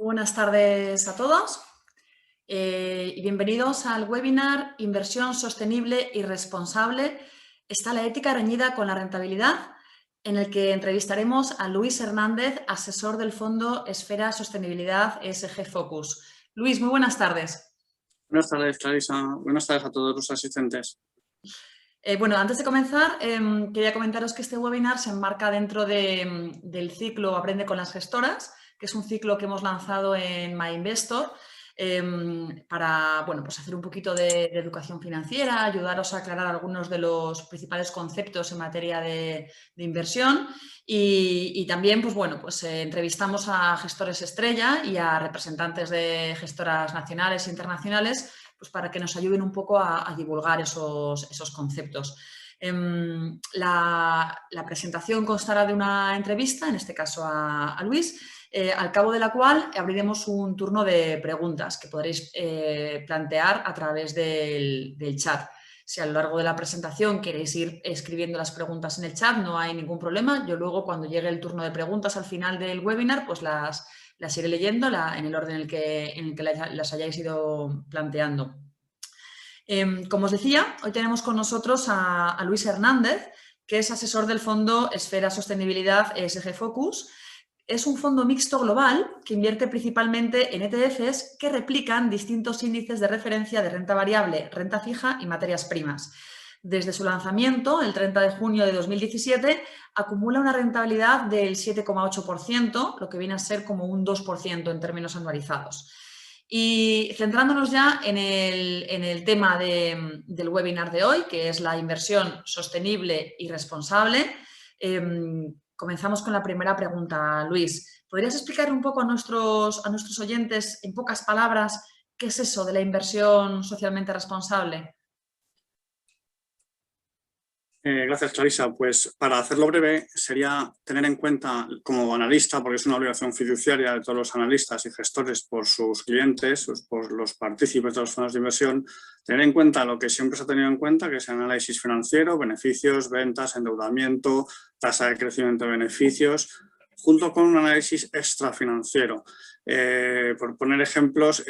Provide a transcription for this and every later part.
Buenas tardes a todos y bienvenidos al webinar Inversión sostenible y responsable. ¿Está la ética reñida con la rentabilidad? En el que entrevistaremos a Luis Hernández, asesor del fondo Esfera Sostenibilidad ESG Focus. Luis, muy buenas tardes. Buenas tardes, Clarisa. Buenas tardes a todos los asistentes. Bueno, antes de comenzar, quería comentaros que este webinar se enmarca dentro del ciclo Aprende con las gestoras, que es un ciclo que hemos lanzado en MyInvestor para pues hacer un poquito de educación financiera, ayudaros a aclarar algunos de los principales conceptos en materia de inversión y también entrevistamos a gestores estrella y a representantes de gestoras nacionales e internacionales para que nos ayuden un poco a divulgar esos conceptos. La presentación constará de una entrevista, en este caso a Luis, al cabo de la cual abriremos un turno de preguntas que podréis plantear a través del chat. Si a lo largo de la presentación queréis ir escribiendo las preguntas en el chat, no hay ningún problema. Yo luego, cuando llegue el turno de preguntas al final del webinar, pues las iré leyendo en el orden en el que las hayáis ido planteando. Como os decía, hoy tenemos con nosotros a Luis Hernández, que es asesor del fondo Esfera Sostenibilidad ESG Focus. Es un fondo mixto global que invierte principalmente en ETFs que replican distintos índices de referencia de renta variable, renta fija y materias primas. Desde su lanzamiento, el 30 de junio de 2017, acumula una rentabilidad del 7,8%, lo que viene a ser como un 2% en términos anualizados. Y centrándonos ya en el tema del webinar de hoy, que es la inversión sostenible y responsable, comenzamos con la primera pregunta, Luis. ¿Podrías explicar un poco a nuestros oyentes, en pocas palabras, qué es eso de la inversión socialmente responsable? Gracias, Clarisa. Pues para hacerlo breve, sería tener en cuenta como analista, porque es una obligación fiduciaria de todos los analistas y gestores por sus clientes, por los partícipes de los fondos de inversión, tener en cuenta lo que siempre se ha tenido en cuenta, que es el análisis financiero, beneficios, ventas, endeudamiento, tasa de crecimiento de beneficios, junto con un análisis extrafinanciero. Por poner ejemplos,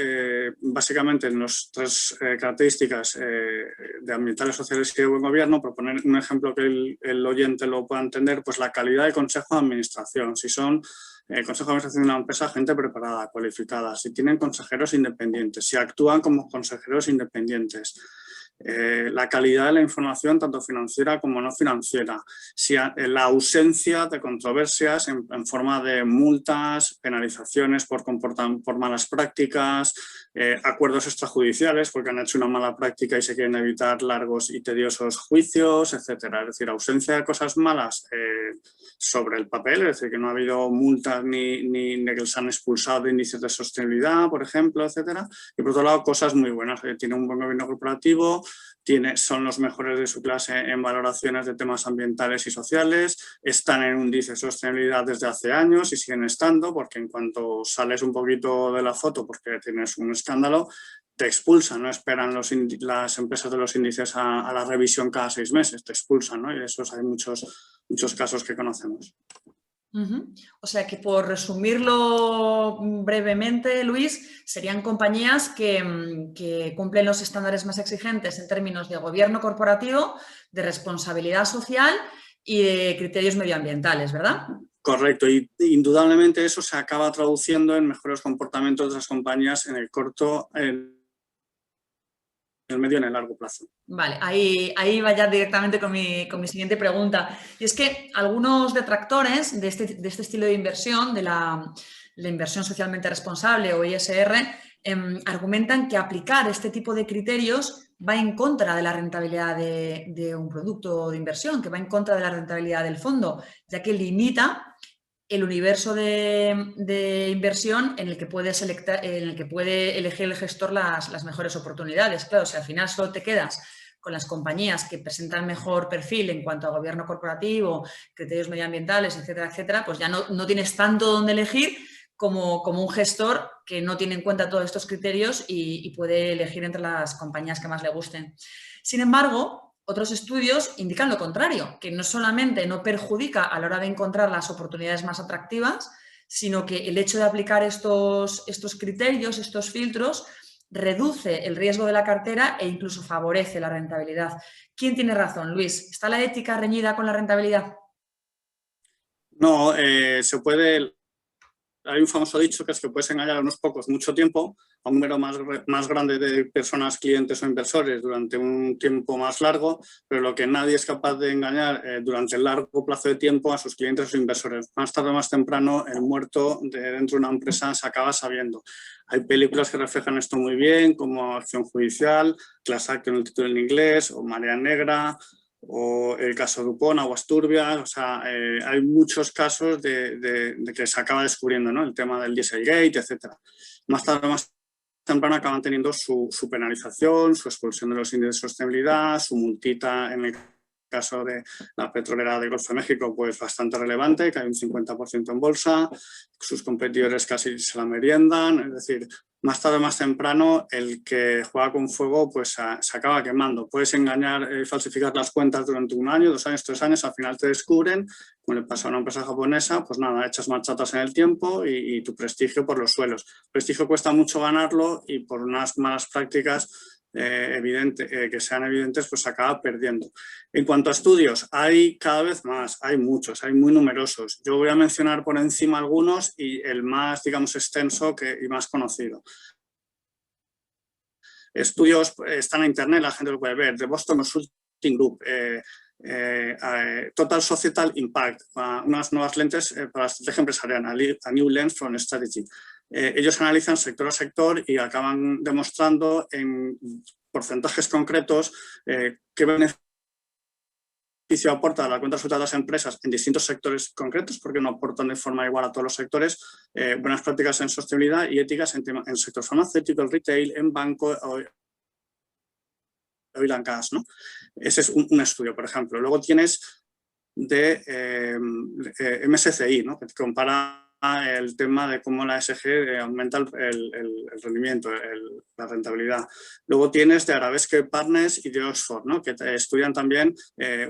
básicamente en las tres características de ambientales, sociales y de buen gobierno, por poner un ejemplo que el oyente lo pueda entender, pues la calidad de consejo de administración, si son consejo de administración de una empresa, gente preparada, cualificada, si tienen consejeros independientes, si actúan como consejeros independientes. La calidad de la información, tanto financiera como no financiera, si la ausencia de controversias en forma de multas, penalizaciones por malas prácticas, acuerdos extrajudiciales porque han hecho una mala práctica y se quieren evitar largos y tediosos juicios, etcétera. Es decir, ausencia de cosas malas sobre el papel, es decir, que no ha habido multas ni que les han expulsado de índices de sostenibilidad, por ejemplo, etcétera. Y por otro lado, cosas muy buenas, tiene un buen gobierno corporativo, son los mejores de su clase en valoraciones de temas ambientales y sociales, están en un índice de sostenibilidad desde hace años y siguen estando, porque en cuanto sales un poquito de la foto porque tienes un escándalo, te expulsan, no esperan las empresas de los índices a la revisión cada 6 meses, te expulsan, ¿no? Y de esos hay muchos casos que conocemos. O sea que, por resumirlo brevemente, Luis, serían compañías que cumplen los estándares más exigentes en términos de gobierno corporativo, de responsabilidad social y de criterios medioambientales, ¿verdad? Correcto, y indudablemente eso se acaba traduciendo en mejores comportamientos de las compañías en el corto, en el medio y en el largo plazo. Vale, ahí va ya directamente con mi siguiente pregunta. Y es que algunos detractores de este estilo de inversión, de la inversión socialmente responsable o ISR, argumentan que aplicar este tipo de criterios va en contra de la rentabilidad de un producto de inversión, que va en contra de la rentabilidad del fondo, ya que limita el universo de inversión en el que puede elegir el gestor las mejores oportunidades. Claro, si al final solo te quedas con las compañías que presentan mejor perfil en cuanto a gobierno corporativo, criterios medioambientales, etcétera, etcétera, pues ya no tienes tanto donde elegir como un gestor que no tiene en cuenta todos estos criterios y puede elegir entre las compañías que más le gusten. Sin embargo, otros estudios indican lo contrario, que no solamente no perjudica a la hora de encontrar las oportunidades más atractivas, sino que el hecho de aplicar estos criterios, estos filtros, reduce el riesgo de la cartera e incluso favorece la rentabilidad. ¿Quién tiene razón, Luis? ¿Está la ética reñida con la rentabilidad? No, se puede... Hay un famoso dicho que es que puedes engañar a unos pocos mucho tiempo, a un número más grande de personas, clientes o inversores durante un tiempo más largo, pero lo que nadie es capaz de engañar durante el largo plazo de tiempo a sus clientes o inversores. Más tarde o más temprano, el muerto dentro de una empresa se acaba sabiendo. Hay películas que reflejan esto muy bien, como Acción Judicial, Class Action, el título en inglés, o Marea Negra, o el caso Dupont, Aguas Turbias. O sea, hay muchos casos de que se acaba descubriendo, ¿no? El tema del Dieselgate, etcétera. Más tarde o más temprano acaban teniendo su penalización, su expulsión de los índices de sostenibilidad, su multita en el caso de la petrolera del Golfo de México, pues bastante relevante, que hay un 50% en bolsa, sus competidores casi se la meriendan, es decir, más tarde o más temprano el que juega con fuego pues se acaba quemando. Puedes engañar y falsificar las cuentas durante 1 año, 2 años, 3 años, al final te descubren, como le pasa a una empresa japonesa, pues nada, echas marchatas en el tiempo y tu prestigio por los suelos. El prestigio cuesta mucho ganarlo y por unas malas prácticas que sean evidentes, pues se acaba perdiendo. En cuanto a estudios, hay cada vez más, hay muchos, hay muy numerosos. Yo voy a mencionar por encima algunos y el más, digamos, extenso y más conocido. Estudios están en internet, la gente lo puede ver, de Boston Consulting Group, Total Societal Impact, unas nuevas lentes para la estrategia empresarial, a New Lens from Strategy. Ellos analizan sector a sector y acaban demostrando en porcentajes concretos qué beneficio aporta la cuenta de resultados de las empresas en distintos sectores concretos, porque no aportan de forma igual a todos los sectores, buenas prácticas en sostenibilidad y éticas en el sector farmacéutico, el retail, en banco, oil and gas, ¿no? Ese es un estudio, por ejemplo. Luego tienes de MSCI, ¿no? Que compara el tema de cómo la ESG aumenta el rendimiento, la rentabilidad. Luego tienes de Arabesque Partners y de Oxford, ¿no? Que estudian también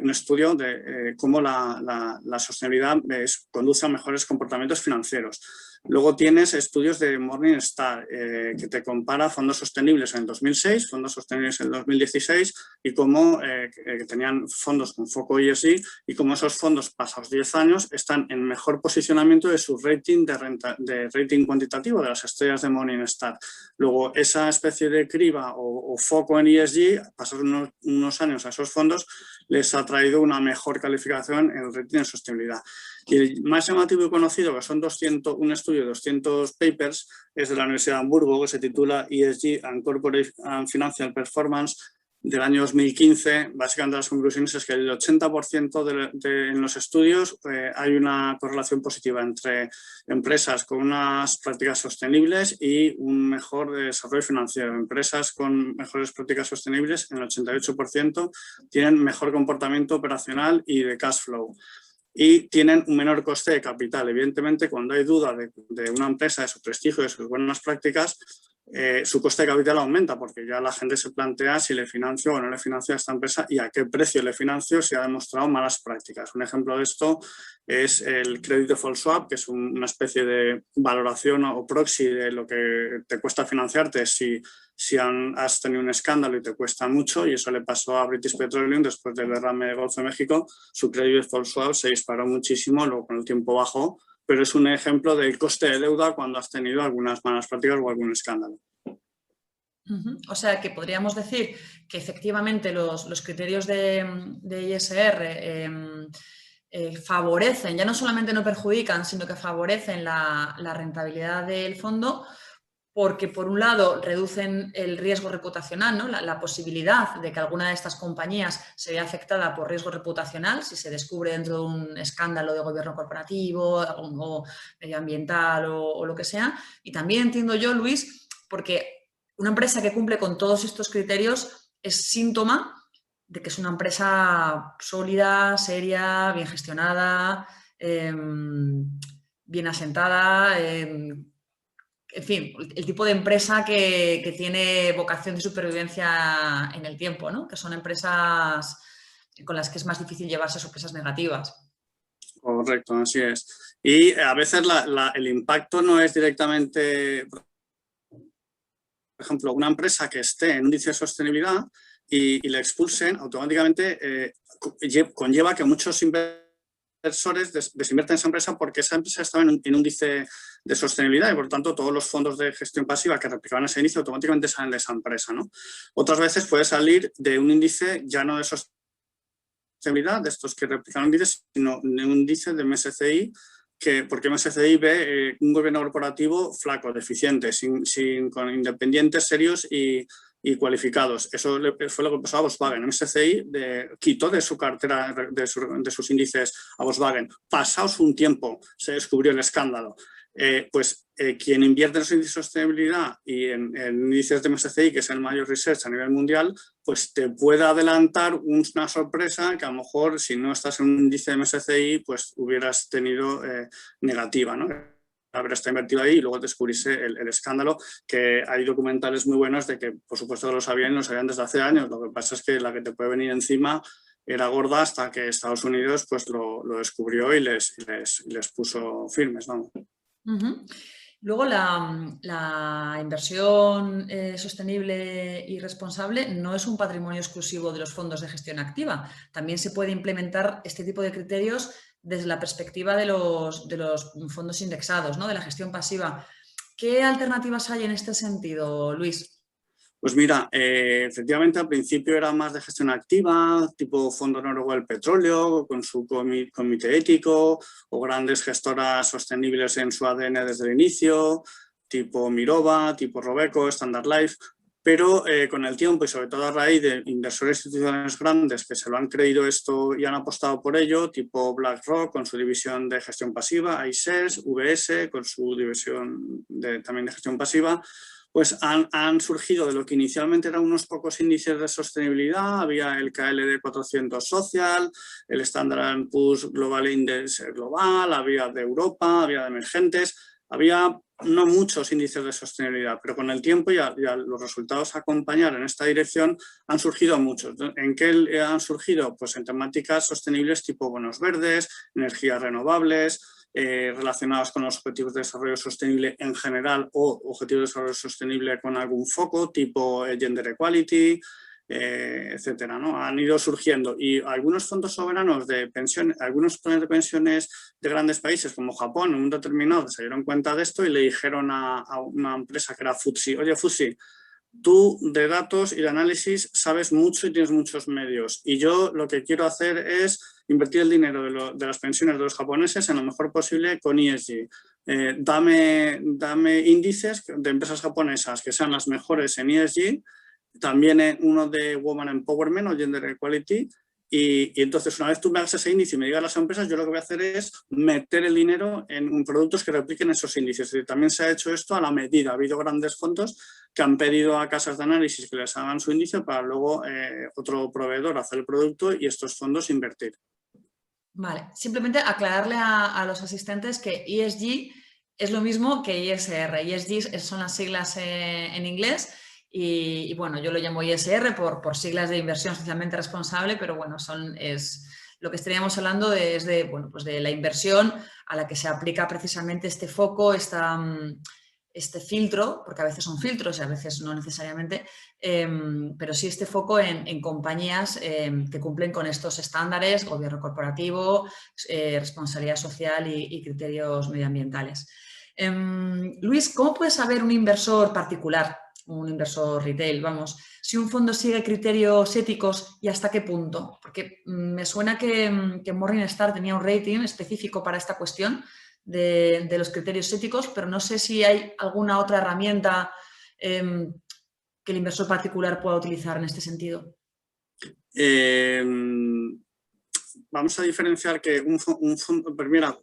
un estudio de cómo la sostenibilidad conduce a mejores comportamientos financieros. Luego tienes estudios de Morningstar, que te compara fondos sostenibles en el 2006, fondos sostenibles en el 2016 y cómo que tenían fondos con foco ESG y cómo esos fondos pasados 10 años están en mejor posicionamiento de su rating de rating cuantitativo de las estrellas de Morningstar. Luego esa especie de criba o foco en ESG, pasados unos años a esos fondos, les ha traído una mejor calificación en el rating de sostenibilidad. Y el más llamativo y conocido, que son un estudio de 200 papers, es de la Universidad de Hamburgo, que se titula ESG and Corporate and Financial Performance, del año 2015. Básicamente las conclusiones es que el 80% en los estudios hay una correlación positiva entre empresas con unas prácticas sostenibles y un mejor desarrollo financiero. Empresas con mejores prácticas sostenibles, en el 88%, tienen mejor comportamiento operacional y de cash flow. Y tienen un menor coste de capital. Evidentemente, cuando hay duda de una empresa, de su prestigio, de sus buenas prácticas, su coste de capital aumenta, porque ya la gente se plantea si le financio o no le financio a esta empresa y a qué precio le financio si ha demostrado malas prácticas. Un ejemplo de esto es el Credit Default Swap, que es una especie de valoración o proxy de lo que te cuesta financiarte si has tenido un escándalo y te cuesta mucho, y eso le pasó a British Petroleum después del derrame del Golfo de México. Su Credit Default Swap se disparó muchísimo, luego con el tiempo bajó, pero es un ejemplo del coste de deuda cuando has tenido algunas malas prácticas o algún escándalo. O sea que podríamos decir que efectivamente los criterios de ISR favorecen, ya no solamente no perjudican, sino que favorecen la rentabilidad del fondo, porque por un lado reducen el riesgo reputacional, ¿no? La posibilidad de que alguna de estas compañías se vea afectada por riesgo reputacional si se descubre dentro de un escándalo de gobierno corporativo o medioambiental o lo que sea. Y también entiendo yo, Luis, porque una empresa que cumple con todos estos criterios es síntoma de que es una empresa sólida, seria, bien gestionada, bien asentada, en fin, el tipo de empresa que tiene vocación de supervivencia en el tiempo, ¿no? Que son empresas con las que es más difícil llevarse sorpresas negativas. Correcto, así es. Y a veces el impacto no es directamente, por ejemplo, una empresa que esté en un índice de sostenibilidad y le expulsen, automáticamente conlleva que muchos inversores desinvierten en esa empresa porque esa empresa estaba en un índice de sostenibilidad y por tanto todos los fondos de gestión pasiva que replicaban ese índice automáticamente salen de esa empresa, ¿no? Otras veces puede salir de un índice ya no de sostenibilidad, de estos que replican índices, sino de un índice de MSCI, porque MSCI ve un gobierno corporativo flaco, deficiente, con independientes, serios y cualificados. Eso fue lo que pasó a Volkswagen. MSCI quitó de su cartera, de sus índices a Volkswagen. Pasados un tiempo se descubrió el escándalo. Quien invierte en los índices de sostenibilidad y en índices de MSCI, que es el mayor research a nivel mundial, pues te puede adelantar una sorpresa que a lo mejor si no estás en un índice de MSCI, pues hubieras tenido negativa, ¿no? Haber estado invertido ahí y luego descubrirse el escándalo, que hay documentales muy buenos de que, por supuesto, que lo sabían desde hace años. Lo que pasa es que la que te puede venir encima era gorda hasta que Estados Unidos pues lo descubrió y les puso firmes, vamos. Luego, la inversión sostenible y responsable no es un patrimonio exclusivo de los fondos de gestión activa. También se puede implementar este tipo de criterios desde la perspectiva de los fondos indexados, ¿no? De la gestión pasiva. ¿Qué alternativas hay en este sentido, Luis? Pues mira, efectivamente al principio era más de gestión activa, tipo Fondo Noruego del Petróleo, con su comité ético, o grandes gestoras sostenibles en su ADN desde el inicio, tipo Mirova, tipo Robeco, Standard Life, pero con el tiempo y sobre todo a raíz de inversores institucionales grandes que se lo han creído esto y han apostado por ello, tipo BlackRock con su división de gestión pasiva, iShares, VS con su división también de gestión pasiva, pues han surgido de lo que inicialmente eran unos pocos índices de sostenibilidad. Había el KLD 400 Social, el Standard & Poor's Global Index Global, había de Europa, había de emergentes, había no muchos índices de sostenibilidad, pero con el tiempo ya los resultados a acompañar en esta dirección han surgido muchos. ¿En qué han surgido? Pues en temáticas sostenibles tipo bonos verdes, energías renovables, relacionados con los objetivos de desarrollo sostenible en general o objetivos de desarrollo sostenible con algún foco tipo Gender Equality, etcétera, ¿no? Han ido surgiendo y algunos fondos soberanos de pensiones, algunos planes de pensiones de grandes países como Japón en un determinado se dieron cuenta de esto y le dijeron a una empresa que era FTSE, oye FTSE, tú de datos y de análisis sabes mucho y tienes muchos medios y yo lo que quiero hacer es invertir el dinero de las pensiones de los japoneses en lo mejor posible con ESG. Dame índices de empresas japonesas que sean las mejores en ESG, también uno de Women Empowerment o Gender Equality, y entonces una vez tú me hagas ese índice y me digas las empresas, yo lo que voy a hacer es meter el dinero en productos que repliquen esos índices. Es decir, también se ha hecho esto a la medida. Ha habido grandes fondos que han pedido a casas de análisis que les hagan su índice para luego otro proveedor hacer el producto y estos fondos invertir. Vale, simplemente aclararle a los asistentes que ESG es lo mismo que ISR. ESG son las siglas en inglés y bueno, yo lo llamo ISR por siglas de inversión socialmente responsable, pero bueno, es lo que estaríamos hablando es de la inversión a la que se aplica precisamente este foco, este filtro, porque a veces son filtros y a veces no necesariamente, pero sí este foco en compañías que cumplen con estos estándares, gobierno corporativo, responsabilidad social y criterios medioambientales. Luis, ¿cómo puede saber un inversor particular, un inversor retail, vamos, si un fondo sigue criterios éticos y hasta qué punto? Porque me suena que Morningstar tenía un rating específico para esta cuestión de los criterios éticos, pero no sé si hay alguna otra herramienta que el inversor particular pueda utilizar en este sentido. Vamos a diferenciar que un fondo, pues mira,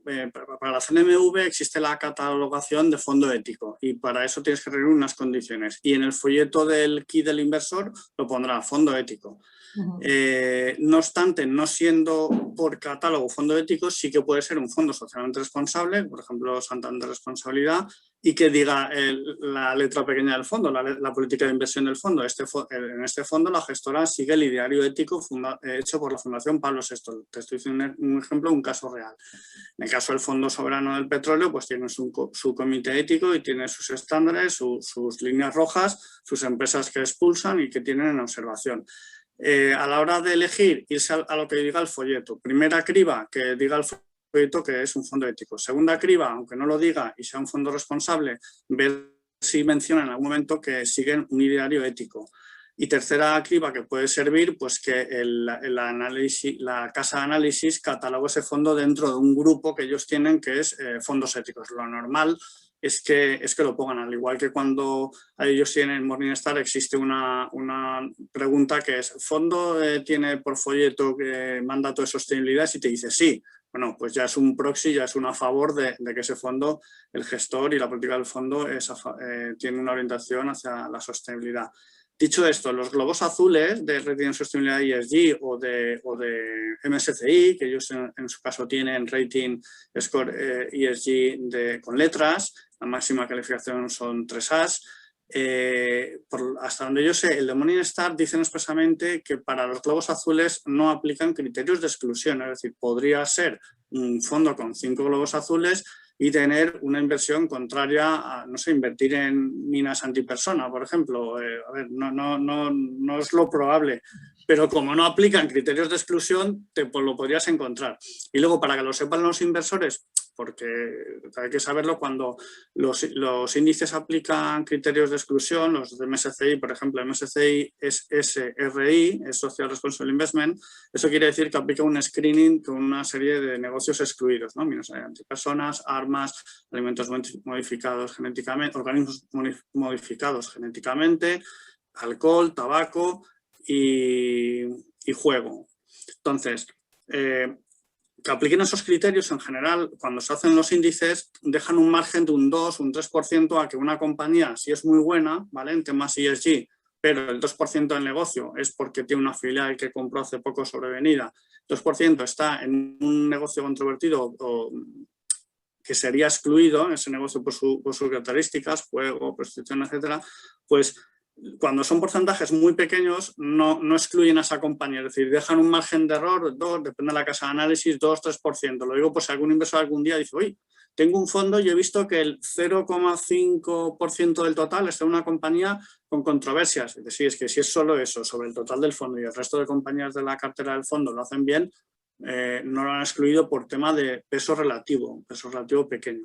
para la CNMV existe la catalogación de fondo ético y para eso tienes que reunir unas condiciones y en el folleto del kit del inversor lo pondrá fondo ético. No obstante, no siendo por catálogo fondo ético, sí que puede ser un fondo socialmente responsable, por ejemplo Santander Responsabilidad, y que diga la letra pequeña del fondo, la política de inversión del fondo. En este fondo la gestora sigue el ideario ético hecho por la Fundación Pablo VI. Te estoy diciendo un ejemplo, un caso real. En el caso del Fondo Soberano del Petróleo, pues tiene su comité ético y tiene sus estándares, sus líneas rojas, sus empresas que expulsan y que tienen en observación. A la hora de elegir, irse a lo que diga el folleto. Primera criba, que diga el folleto que es un fondo ético. Segunda criba, aunque no lo diga y sea un fondo responsable, ver si menciona en algún momento que siguen un ideario ético. Y tercera criba que puede servir, pues que la casa de análisis catalogue ese fondo dentro de un grupo que ellos tienen que es fondos éticos. Lo normal es que lo pongan, al igual que cuando ellos tienen Morningstar existe una pregunta que es ¿fondo tiene por folleto mandato de sostenibilidad? Si te dice sí, bueno, pues ya es un proxy, ya es un a favor de que ese fondo, el gestor y la política del fondo tiene una orientación hacia la sostenibilidad. Dicho esto, los globos azules de Rating Sostenibilidad ESG o de MSCI, que ellos en su caso tienen Rating Score ESG con letras, la máxima calificación son 3As. Hasta donde yo sé, el de Morningstar dicen expresamente que para los globos azules no aplican criterios de exclusión, es decir, podría ser un fondo con 5 globos azules y tener una inversión contraria a, no sé, invertir en minas antipersona, por ejemplo. A ver, no es lo probable, pero como no aplican criterios de exclusión, pues lo podrías encontrar. Y luego, para que lo sepan los inversores, porque hay que saberlo, cuando los índices aplican criterios de exclusión, los de MSCI, por ejemplo, MSCI es SRI, es Social Responsible Investment, eso quiere decir que aplica un screening con una serie de negocios excluidos, ¿no? Minas antipersonas, armas, alimentos modificados genéticamente, organismos modificados genéticamente, alcohol, tabaco y juego. Entonces, que apliquen esos criterios en general, cuando se hacen los índices, dejan un margen de un 2, un 3% a que una compañía, si es muy buena, ¿vale?, en temas ESG, pero el 2% del negocio es porque tiene una filial que compró hace poco sobrevenida, 2% está en un negocio controvertido o que sería excluido en ese negocio por sus características, juego, prostitución, etcétera, pues cuando son porcentajes muy pequeños no excluyen a esa compañía, es decir, dejan un margen de error, depende de la casa de análisis, 2-3%. Lo digo por si algún inversor algún día dice, oye, tengo un fondo y he visto que el 0,5% del total está en una compañía con controversias. Es decir, es que si es solo eso sobre el total del fondo y el resto de compañías de la cartera del fondo lo hacen bien, no lo han excluido por tema de peso relativo pequeño.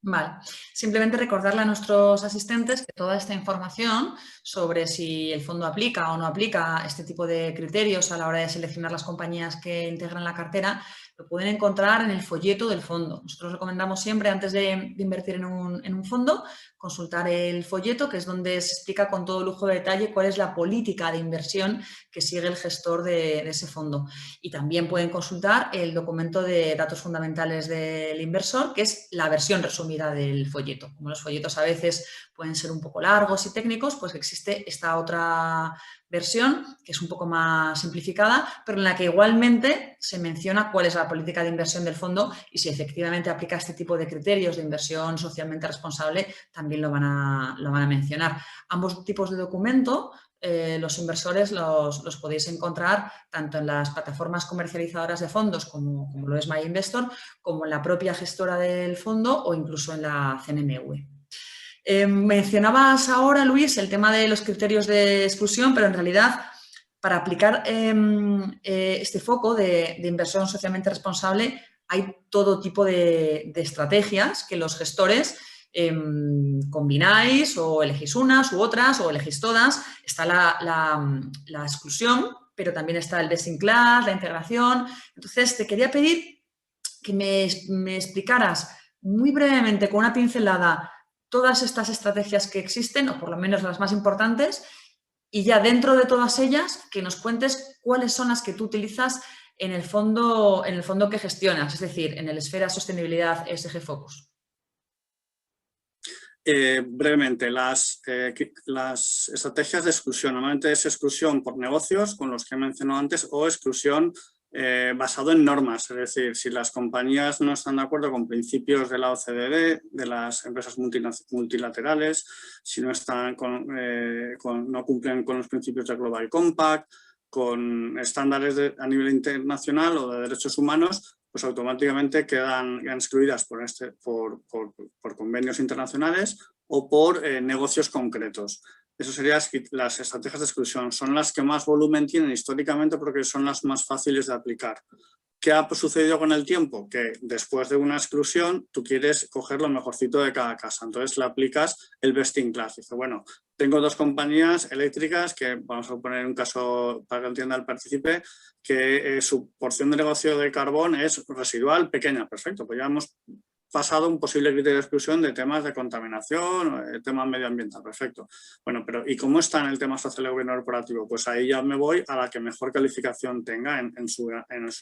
Vale, simplemente recordarle a nuestros asistentes que toda esta información sobre si el fondo aplica o no aplica este tipo de criterios a la hora de seleccionar las compañías que integran la cartera, lo pueden encontrar en el folleto del fondo. Nosotros recomendamos siempre, antes de invertir en un fondo, consultar el folleto, que es donde se explica con todo lujo de detalle cuál es la política de inversión que sigue el gestor de ese fondo. Y también pueden consultar el documento de datos fundamentales del inversor, que es la versión resumida del folleto. Como los folletos a veces pueden ser un poco largos y técnicos, pues existe esta otra versión que es un poco más simplificada, pero en la que igualmente se menciona cuál es la política de inversión del fondo y si efectivamente aplica este tipo de criterios de inversión socialmente responsable, también lo van a mencionar. Ambos tipos de documento los inversores los podéis encontrar tanto en las plataformas comercializadoras de fondos como lo es MyInvestor, como en la propia gestora del fondo o incluso en la CNMV. Mencionabas ahora, Luis, el tema de los criterios de exclusión, pero en realidad para aplicar este foco de inversión socialmente responsable hay todo tipo de estrategias que los gestores combináis o elegís unas u otras o elegís todas. Está la exclusión, pero también está el best in class, la integración. Entonces, te quería pedir que me explicaras muy brevemente, con una pincelada, todas estas estrategias que existen, o por lo menos las más importantes, y ya dentro de todas ellas, que nos cuentes cuáles son las que tú utilizas en el fondo que gestionas, es decir, en el Esfera Sostenibilidad ESG Focus. Brevemente, las estrategias de exclusión, normalmente es exclusión por negocios, con los que he mencionado antes, o exclusión basado en normas, es decir, si las compañías no están de acuerdo con principios de la OCDE, de las empresas multilaterales, si no están no cumplen con los principios del Global Compact, con estándares a nivel internacional o de derechos humanos, pues automáticamente quedan excluidas por convenios internacionales o por negocios concretos. Eso serían las estrategias de exclusión. Son las que más volumen tienen históricamente porque son las más fáciles de aplicar. ¿Qué ha sucedido con el tiempo? Que después de una exclusión tú quieres coger lo mejorcito de cada casa. Entonces le aplicas el best in class. Dice, bueno, tengo 2 compañías eléctricas que, vamos a poner un caso para que entienda el partícipe, que su porción de negocio de carbón es residual, pequeña. Perfecto, pues ya hemos pasado un posible criterio de exclusión de temas de contaminación, temas medioambiental, perfecto. Bueno, pero ¿y cómo está en el tema social y gobierno corporativo? Pues ahí ya me voy a la que mejor calificación tenga en su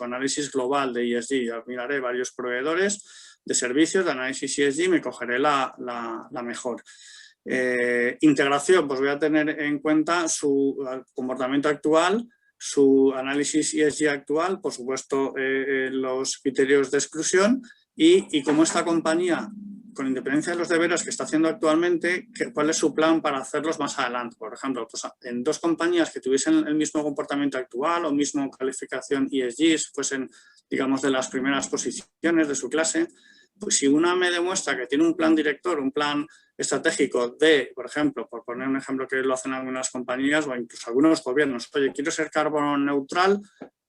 análisis global de ESG. Ya miraré varios proveedores de servicios de análisis ESG y me cogeré la mejor. Integración, pues voy a tener en cuenta su comportamiento actual, su análisis ESG actual, por supuesto los criterios de exclusión y cómo esta compañía, con independencia de los deberes que está haciendo actualmente, cuál es su plan para hacerlos más adelante. Por ejemplo, pues en 2 compañías que tuviesen el mismo comportamiento actual o misma calificación ESG, fuesen, digamos, de las primeras posiciones de su clase, pues si una me demuestra que tiene un plan director, un plan estratégico de, por ejemplo, por poner un ejemplo que lo hacen algunas compañías o incluso algunos gobiernos, oye, quiero ser carbono neutral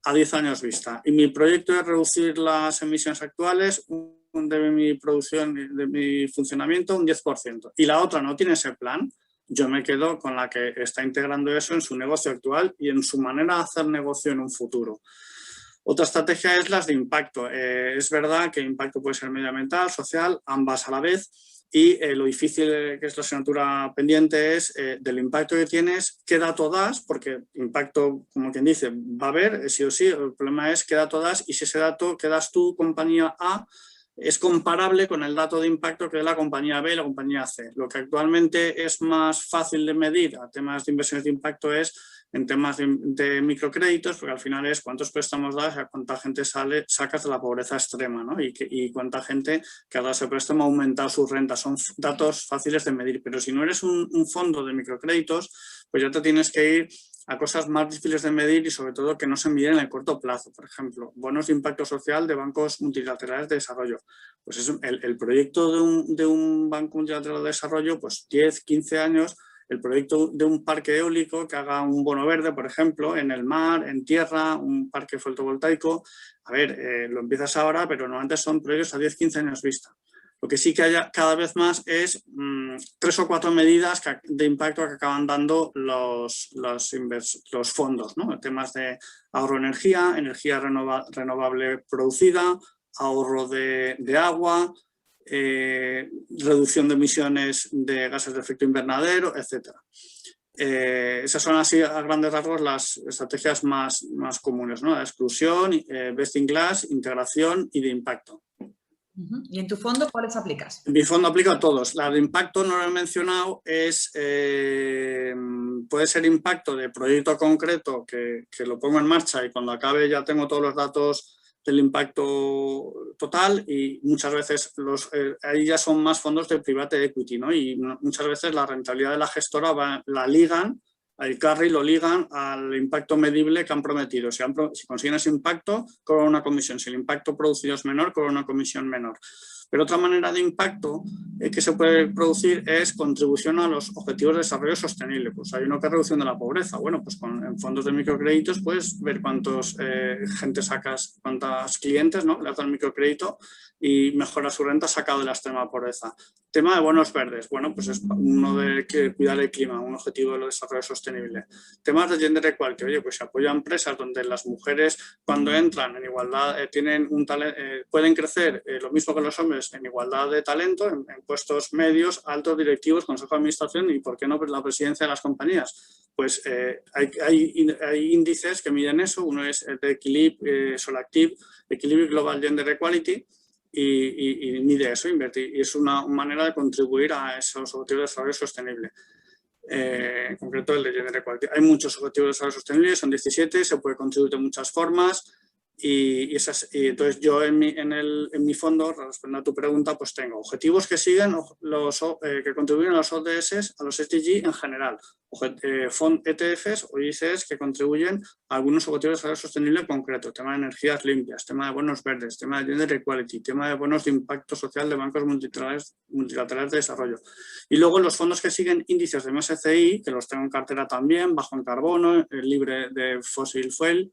a 10 años vista y mi proyecto es reducir las emisiones actuales de mi producción, de mi funcionamiento, un 10%, y la otra no tiene ese plan, yo me quedo con la que está integrando eso en su negocio actual y en su manera de hacer negocio en un futuro. Otra estrategia es las de impacto. Es verdad que impacto puede ser medioambiental, social, ambas a la vez. Y lo difícil que es la asignatura pendiente es del impacto que tienes, qué dato das, porque impacto, como quien dice, va a haber, sí o sí. El problema es qué dato das y si ese dato que das tú, compañía A, es comparable con el dato de impacto que da la compañía B y la compañía C. Lo que actualmente es más fácil de medir a temas de inversiones de impacto es en temas de microcréditos, porque al final es cuántos préstamos das, a cuánta gente sacas de la pobreza extrema, ¿no? Y cuánta gente que ha dado ese préstamo ha aumentado sus rentas. Son datos fáciles de medir, pero si no eres un fondo de microcréditos, pues ya te tienes que ir a cosas más difíciles de medir y sobre todo que no se miden en el corto plazo. Por ejemplo, bonos de impacto social de bancos multilaterales de desarrollo. Pues es el proyecto de un banco multilateral de desarrollo, pues 10, 15 años, el proyecto de un parque eólico que haga un bono verde, por ejemplo, en el mar, en tierra, un parque fotovoltaico. A ver, lo empiezas ahora, pero normalmente son proyectos a 10, 15 años vista. Lo que sí que haya cada vez más es 3 o 4 medidas de impacto que acaban dando los fondos, ¿no? Temas de ahorro de energía renovable producida, ahorro de agua, reducción de emisiones de gases de efecto invernadero, etc. Esas son así a grandes rasgos las estrategias más comunes, ¿no? La exclusión, best in class, integración y de impacto. ¿Y en tu fondo cuáles aplicas? En mi fondo aplico a todos. La de impacto no lo he mencionado, puede ser impacto de proyecto concreto que lo pongo en marcha y cuando acabe ya tengo todos los datos del impacto total y muchas veces ahí ya son más fondos de private equity, ¿no? Y muchas veces la rentabilidad de la gestora la ligan, el carry lo ligan al impacto medible que han prometido. Si consiguen ese impacto, cobran una comisión. Si el impacto producido es menor, cobran una comisión menor. Pero otra manera de impacto que se puede producir es contribución a los objetivos de desarrollo sostenible. Pues hay uno que es reducción de la pobreza. Bueno, pues en fondos de microcréditos puedes ver cuántos gente sacas, cuántos clientes, ¿no?, le das el microcrédito y mejora su renta sacado de la extrema pobreza. Tema de bonos verdes. Bueno, pues es uno de cuidar el clima, un objetivo de desarrollo sostenible. Temas de gender equality. Oye, pues se apoya a empresas donde las mujeres cuando entran en igualdad tienen un talento, pueden crecer lo mismo que los hombres en igualdad de talento, en puestos medios, altos, directivos, consejo de administración y, ¿por qué no?, pues la presidencia de las compañías. Pues hay índices que miden eso. Uno es el de Solactive, Equilibrium Global Gender Equality, y mide eso, invertir. Y es una manera de contribuir a esos objetivos de desarrollo sostenible. En concreto el de Gender Equality. Hay muchos objetivos de desarrollo sostenible, son 17, se puede contribuir de muchas formas. Y entonces yo en mi fondo, respondiendo a tu pregunta, pues tengo objetivos que siguen que contribuyen a los ODS, a los SDG en general, ETFs o ICs que contribuyen a algunos objetivos de desarrollo sostenible concreto, tema de energías limpias, tema de bonos verdes, tema de gender equality, tema de bonos de impacto social de bancos multilaterales de desarrollo. Y luego los fondos que siguen índices de MSCI, que los tengo en cartera también, bajo en carbono, libre de fossil fuel,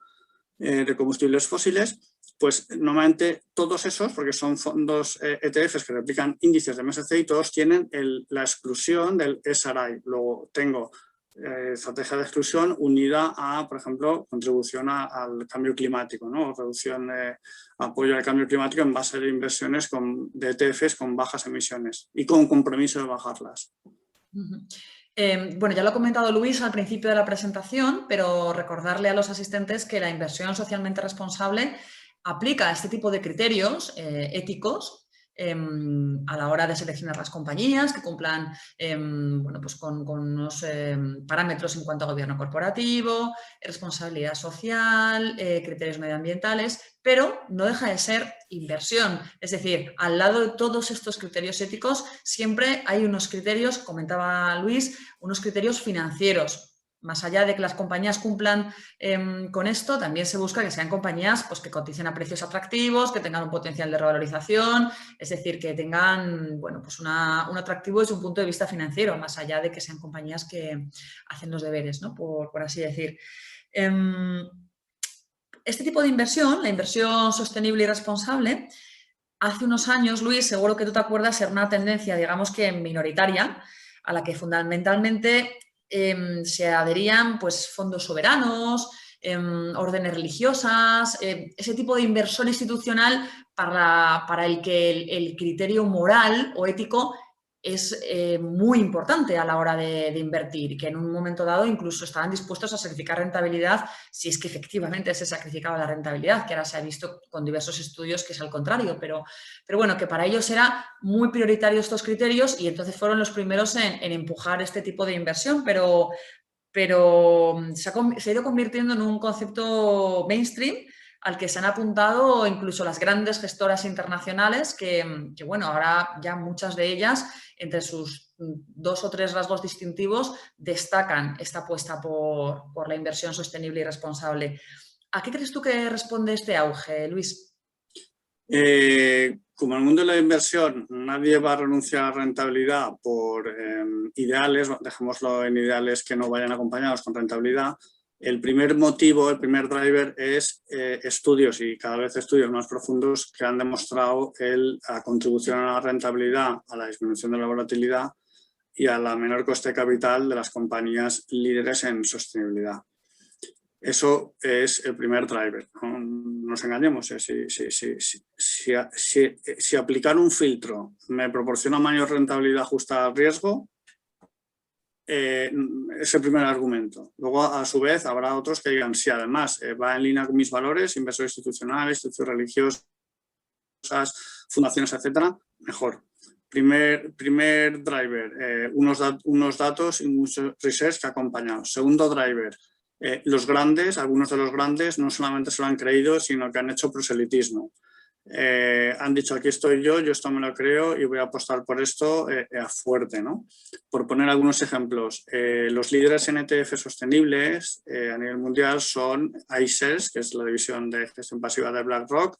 de combustibles fósiles, pues normalmente todos esos, porque son fondos ETFs que replican índices de MSCI, todos tienen la exclusión del SRI. Luego tengo estrategia de exclusión unida a, por ejemplo, contribución al cambio climático, ¿no? Reducción de apoyo al cambio climático en base a inversiones de ETFs con bajas emisiones y con compromiso de bajarlas. Bueno, ya lo ha comentado Luis al principio de la presentación, pero recordarle a los asistentes que la inversión socialmente responsable aplica este tipo de criterios éticos a la hora de seleccionar las compañías que cumplan bueno, pues con unos parámetros en cuanto a gobierno corporativo, responsabilidad social, criterios medioambientales, pero no deja de ser inversión. Es decir, al lado de todos estos criterios éticos siempre hay unos criterios, comentaba Luis, unos criterios financieros. Más allá de que las compañías cumplan con esto, también se busca que sean compañías pues, que coticen a precios atractivos, que tengan un potencial de revalorización, es decir, que tengan bueno, pues un atractivo desde un punto de vista financiero, más allá de que sean compañías que hacen los deberes, ¿no? por así decir. Este tipo de inversión, la inversión sostenible y responsable, hace unos años, Luis, seguro que tú te acuerdas, era una tendencia, digamos que minoritaria, a la que fundamentalmente se adherían pues, fondos soberanos, órdenes religiosas, ese tipo de inversión institucional para el que el criterio moral o ético es muy importante a la hora de invertir, que en un momento dado incluso estaban dispuestos a sacrificar rentabilidad si es que efectivamente se sacrificaba la rentabilidad, que ahora se ha visto con diversos estudios que es al contrario, pero bueno, que para ellos era muy prioritario estos criterios y entonces fueron los primeros en empujar este tipo de inversión, pero se ha ido convirtiendo en un concepto mainstream al que se han apuntado incluso las grandes gestoras internacionales que bueno, ahora ya muchas de ellas, entre sus 2 o 3 rasgos distintivos, destacan esta apuesta por la inversión sostenible y responsable. ¿A qué crees tú que responde este auge, Luis? Como en el mundo de la inversión nadie va a renunciar a rentabilidad por ideales, dejémoslo en ideales que no vayan acompañados con rentabilidad, el primer motivo, el primer driver es estudios y cada vez estudios más profundos que han demostrado la contribución a la rentabilidad, a la disminución de la volatilidad y a la menor coste de capital de las compañías líderes en sostenibilidad. Eso es el primer driver, no nos engañemos. Si aplicar un filtro me proporciona mayor rentabilidad ajustada al riesgo, es el primer argumento. Luego, a su vez, habrá otros que digan, si además va en línea con mis valores, inversor institucional, instituciones religiosas, fundaciones, etcétera, mejor. Primer driver, unos datos y muchos research que acompañan. Segundo driver, los grandes, algunos de los grandes no solamente se lo han creído, sino que han hecho proselitismo. Han dicho, aquí estoy yo esto me lo creo y voy a apostar por esto a fuerte, ¿no? Por poner algunos ejemplos, los líderes en ETF sostenibles a nivel mundial son iShares, que es la división de gestión pasiva de BlackRock,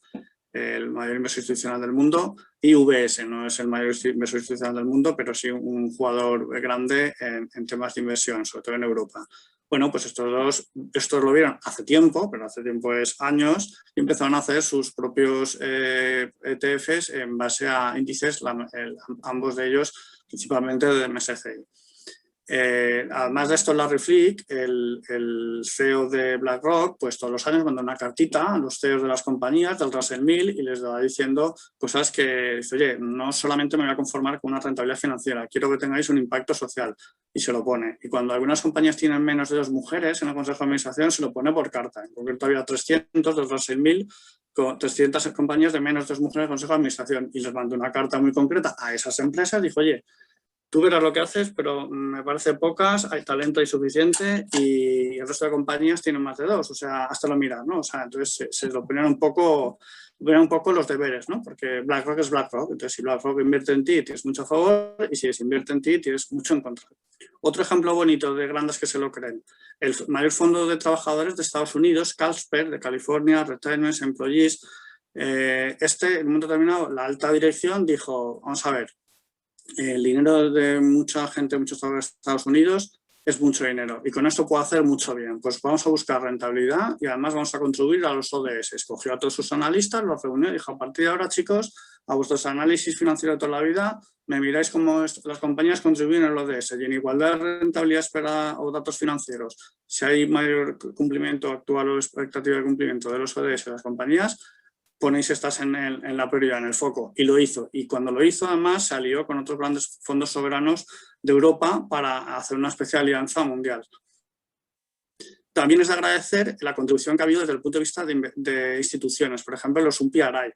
el mayor inversor institucional del mundo, y UBS, no es el mayor inversor institucional del mundo, pero sí un jugador grande en temas de inversión, sobre todo en Europa. Bueno, pues estos lo vieron hace tiempo, pero hace tiempo es años, y empezaron a hacer sus propios ETFs en base a índices, ambos de ellos principalmente de MSCI. Además de esto, Larry Flick, el CEO de BlackRock, pues todos los años manda una cartita a los CEOs de las compañías del Russell 1000 y les va diciendo cosas que dice, oye, no solamente me voy a conformar con una rentabilidad financiera, quiero que tengáis un impacto social, y se lo pone. Y cuando algunas compañías tienen menos de 2 mujeres en el Consejo de Administración, se lo pone por carta. En concreto había 300 del Russell 1000, 300 compañías de menos de 2 mujeres en el Consejo de Administración, y les mandó una carta muy concreta a esas empresas, dijo, oye, tú verás lo que haces, pero me parece pocas, hay talento suficiente y el resto de compañías tienen más de 2, o sea, hasta lo miras, ¿no? O sea, entonces se lo ponen un poco los deberes, ¿no? Porque BlackRock es BlackRock, entonces si BlackRock invierte en ti, tienes mucho a favor, y si desinvierte en ti, tienes mucho en contra. Otro ejemplo bonito de grandes que se lo creen, el mayor fondo de trabajadores de Estados Unidos, Carlsberg, de California, Retirement Employees, en un momento determinado, la alta dirección dijo, vamos a ver, el dinero de mucha gente, muchos trabajadores de Estados Unidos, es mucho dinero y con esto puedo hacer mucho bien. Pues vamos a buscar rentabilidad y además vamos a contribuir a los ODS. Escogió a todos sus analistas, los reunió y dijo, a partir de ahora, chicos, a vuestros análisis financieros de toda la vida, me miráis cómo las compañías contribuyen al ODS y en igualdad de rentabilidad esperada o datos financieros, si hay mayor cumplimiento actual o expectativa de cumplimiento de los ODS de las compañías, ponéis estas en la prioridad, en el foco, y lo hizo. Y cuando lo hizo, además, se alió con otros grandes fondos soberanos de Europa para hacer una especial alianza mundial. También es de agradecer la contribución que ha habido desde el punto de vista de instituciones, por ejemplo, los PRI.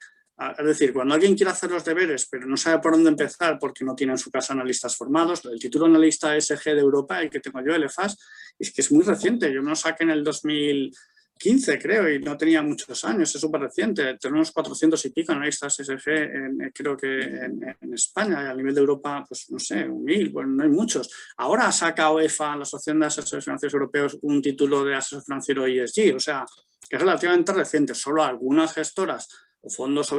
Es decir, cuando alguien quiere hacer los deberes, pero no sabe por dónde empezar porque no tiene en su casa analistas formados, el título analista ESG de Europa, el que tengo yo, el EFAS, es que es muy reciente. Yo me lo saqué en el 2015, creo, y no tenía muchos años, es súper reciente. Tenemos 400 y pico analistas ESG, creo que en España, y a nivel de Europa, pues no sé, 1000, bueno, no hay muchos. Ahora ha sacado EFA, la Asociación de Asesores Financieros Europeos, un título de asesor financiero ESG, o sea, que es relativamente reciente. Solo algunas gestoras o fondos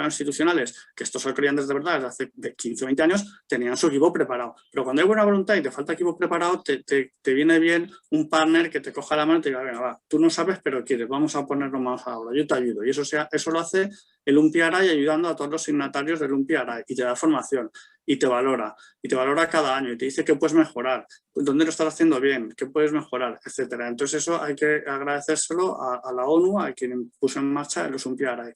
institucionales, que estos se creían desde verdad desde hace 15 o 20 años, tenían su equipo preparado. Pero cuando hay buena voluntad y te falta equipo preparado, te viene bien un partner que te coja la mano y te diga, venga, va, tú no sabes, pero quieres, vamos a ponerlo más ahora, yo te ayudo. Y eso lo hace el PRI ayudando a todos los signatarios del PRI y te da formación y te valora cada año y te dice qué puedes mejorar, dónde lo estás haciendo bien, qué puedes mejorar, etcétera. Entonces eso hay que agradecérselo a la ONU, a quien puso en marcha los PRI.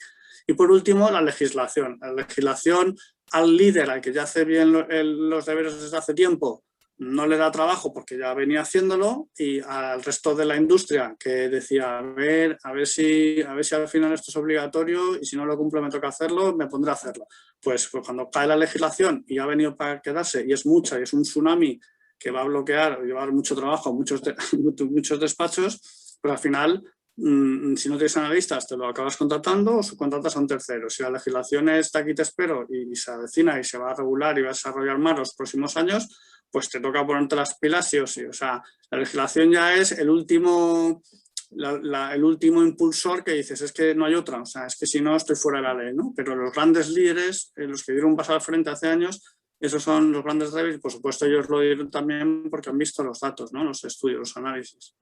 Y por último, la legislación. La legislación al líder, al que ya hace bien los deberes desde hace tiempo, no le da trabajo porque ya venía haciéndolo, y al resto de la industria que decía, a ver si al final esto es obligatorio y si no lo cumplo me toca hacerlo, me pondré a hacerlo. Pues cuando cae la legislación y ha venido para quedarse y es mucha y es un tsunami que va a bloquear o llevar mucho trabajo a muchos despachos, pues al final, si no tienes analistas, te lo acabas contratando o subcontratas a un tercero. Si la legislación está aquí te espero y se avecina y se va a regular y va a desarrollar más los próximos años, pues te toca ponerte las pilas sí o sí. O sea, la legislación ya es el último impulsor que dices, es que no hay otra, o sea, es que si no estoy fuera de la ley, ¿no? Pero los grandes líderes, los que dieron un paso al frente hace años, esos son los grandes drivers y por supuesto ellos lo dieron también porque han visto los datos, ¿no? Los estudios, los análisis.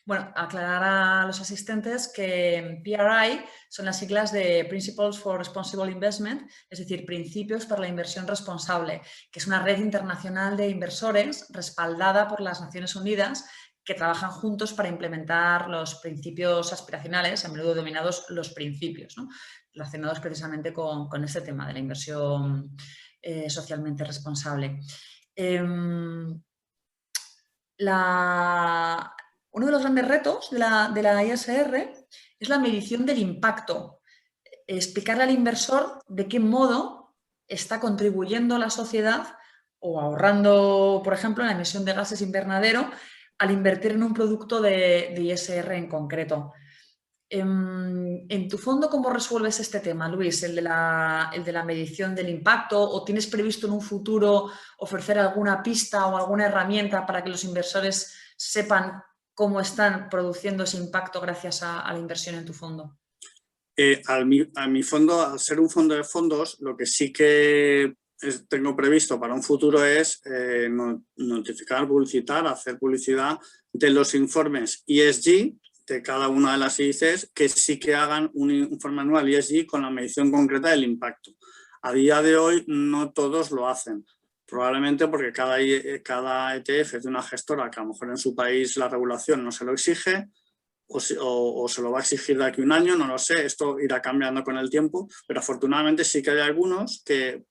Bueno, aclarar a los asistentes que PRI son las siglas de Principles for Responsible Investment, es decir, Principios para la Inversión Responsable, que es una red internacional de inversores respaldada por las Naciones Unidas que trabajan juntos para implementar los principios aspiracionales, a menudo denominados los principios, ¿no? Relacionados precisamente con este tema de la inversión socialmente responsable. Uno de los grandes retos de la ISR es la medición del impacto. Explicarle al inversor de qué modo está contribuyendo a la sociedad o ahorrando, por ejemplo, en la emisión de gases invernadero al invertir en un producto de ISR en concreto. En tu fondo, ¿cómo resuelves este tema, Luis? ¿El de la medición del impacto? ¿O tienes previsto en un futuro ofrecer alguna pista o alguna herramienta para que los inversores sepan cómo están produciendo ese impacto gracias a la inversión en tu fondo? A mi fondo, al ser un fondo de fondos, lo que sí que tengo previsto para un futuro es notificar, publicitar, hacer publicidad de los informes ESG de cada una de las ICs que sí que hagan un informe anual ESG con la medición concreta del impacto. A día de hoy no todos lo hacen, probablemente porque cada ETF es de una gestora que a lo mejor en su país la regulación no se lo exige o se lo va a exigir de aquí a un año, no lo sé, esto irá cambiando con el tiempo, pero afortunadamente sí que hay algunos que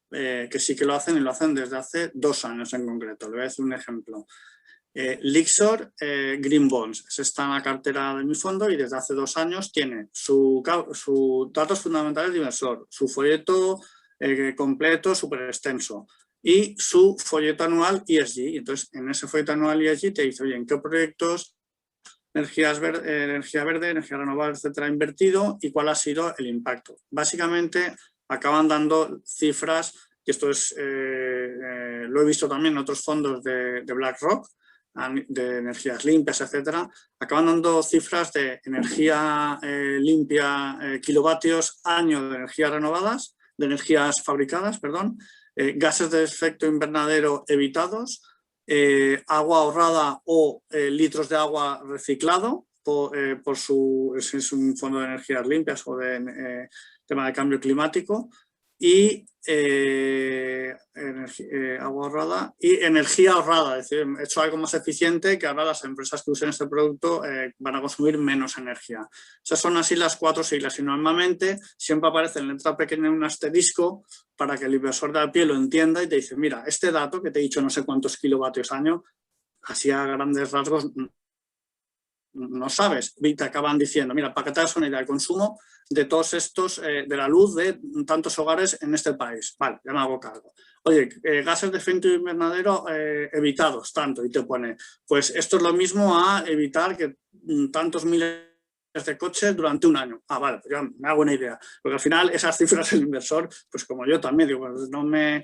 sí que lo hacen y lo hacen desde hace 2 años en concreto. Le voy a decir un ejemplo. Lyxor Green Bonds, está en la cartera de mi fondo y desde hace 2 años tiene sus datos fundamentales de inversor, su folleto completo, súper extenso. y su folleto anual ESG. Entonces, en ese folleto anual ESG te dice, oye, ¿en qué proyectos energía verde, energía renovable, etcétera, invertido y cuál ha sido el impacto? Básicamente, acaban dando cifras, y esto es, lo he visto también en otros fondos de BlackRock, de energías limpias, etcétera, acaban dando cifras de energía limpia, kilovatios año de energías renovadas, de energías fabricadas, perdón, gases de efecto invernadero evitados, agua ahorrada o litros de agua reciclado por si es un fondo de energías limpias o de tema de cambio climático, y agua ahorrada y energía ahorrada, es decir, he hecho algo más eficiente que ahora las empresas que usen este producto van a consumir menos energía. Esas son así las 4 siglas y normalmente siempre aparece en letra pequeña un asterisco para que el inversor de a pie lo entienda y te dice, mira, este dato que te he dicho no sé cuántos kilovatios año, así a grandes rasgos no sabes, y te acaban diciendo, mira, para que te hagas una idea, el consumo de todos estos, de la luz de tantos hogares en este país. Vale, ya me hago cargo. Oye, gases de efecto invernadero evitados, tanto, y te pone, pues esto es lo mismo a evitar que tantos miles de coches durante un año. Ah, vale, pues ya me hago una idea. Porque al final esas cifras el inversor, pues como yo también, digo, pues no me...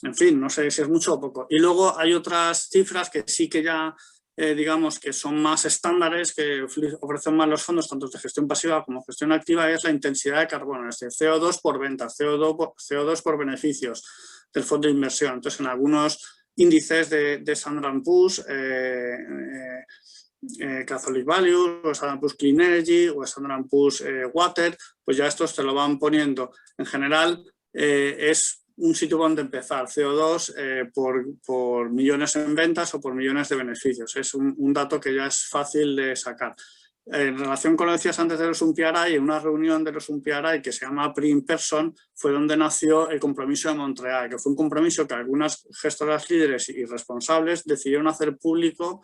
En fin, no sé si es mucho o poco. Y luego hay otras cifras que sí que ya... digamos que son más estándares, que ofrecen más los fondos, tanto de gestión pasiva como gestión activa, es la intensidad de carbono, es decir, CO2 por ventas, CO2 por beneficios del fondo de inversión. Entonces, en algunos índices de Standard & Poor's, Catholic Value, o Standard & Poor's Clean Energy, o Standard & Poor's Water, pues ya estos te lo van poniendo. En general, es un sitio donde empezar, CO2 por millones en ventas o por millones de beneficios. Es un dato que ya es fácil de sacar. En relación con lo que decías antes de los UNPRI, en una reunión de los UNPRI que se llama Pre-In-Person, fue donde nació el compromiso de Montreal, que fue un compromiso que algunas gestoras líderes y responsables decidieron hacer público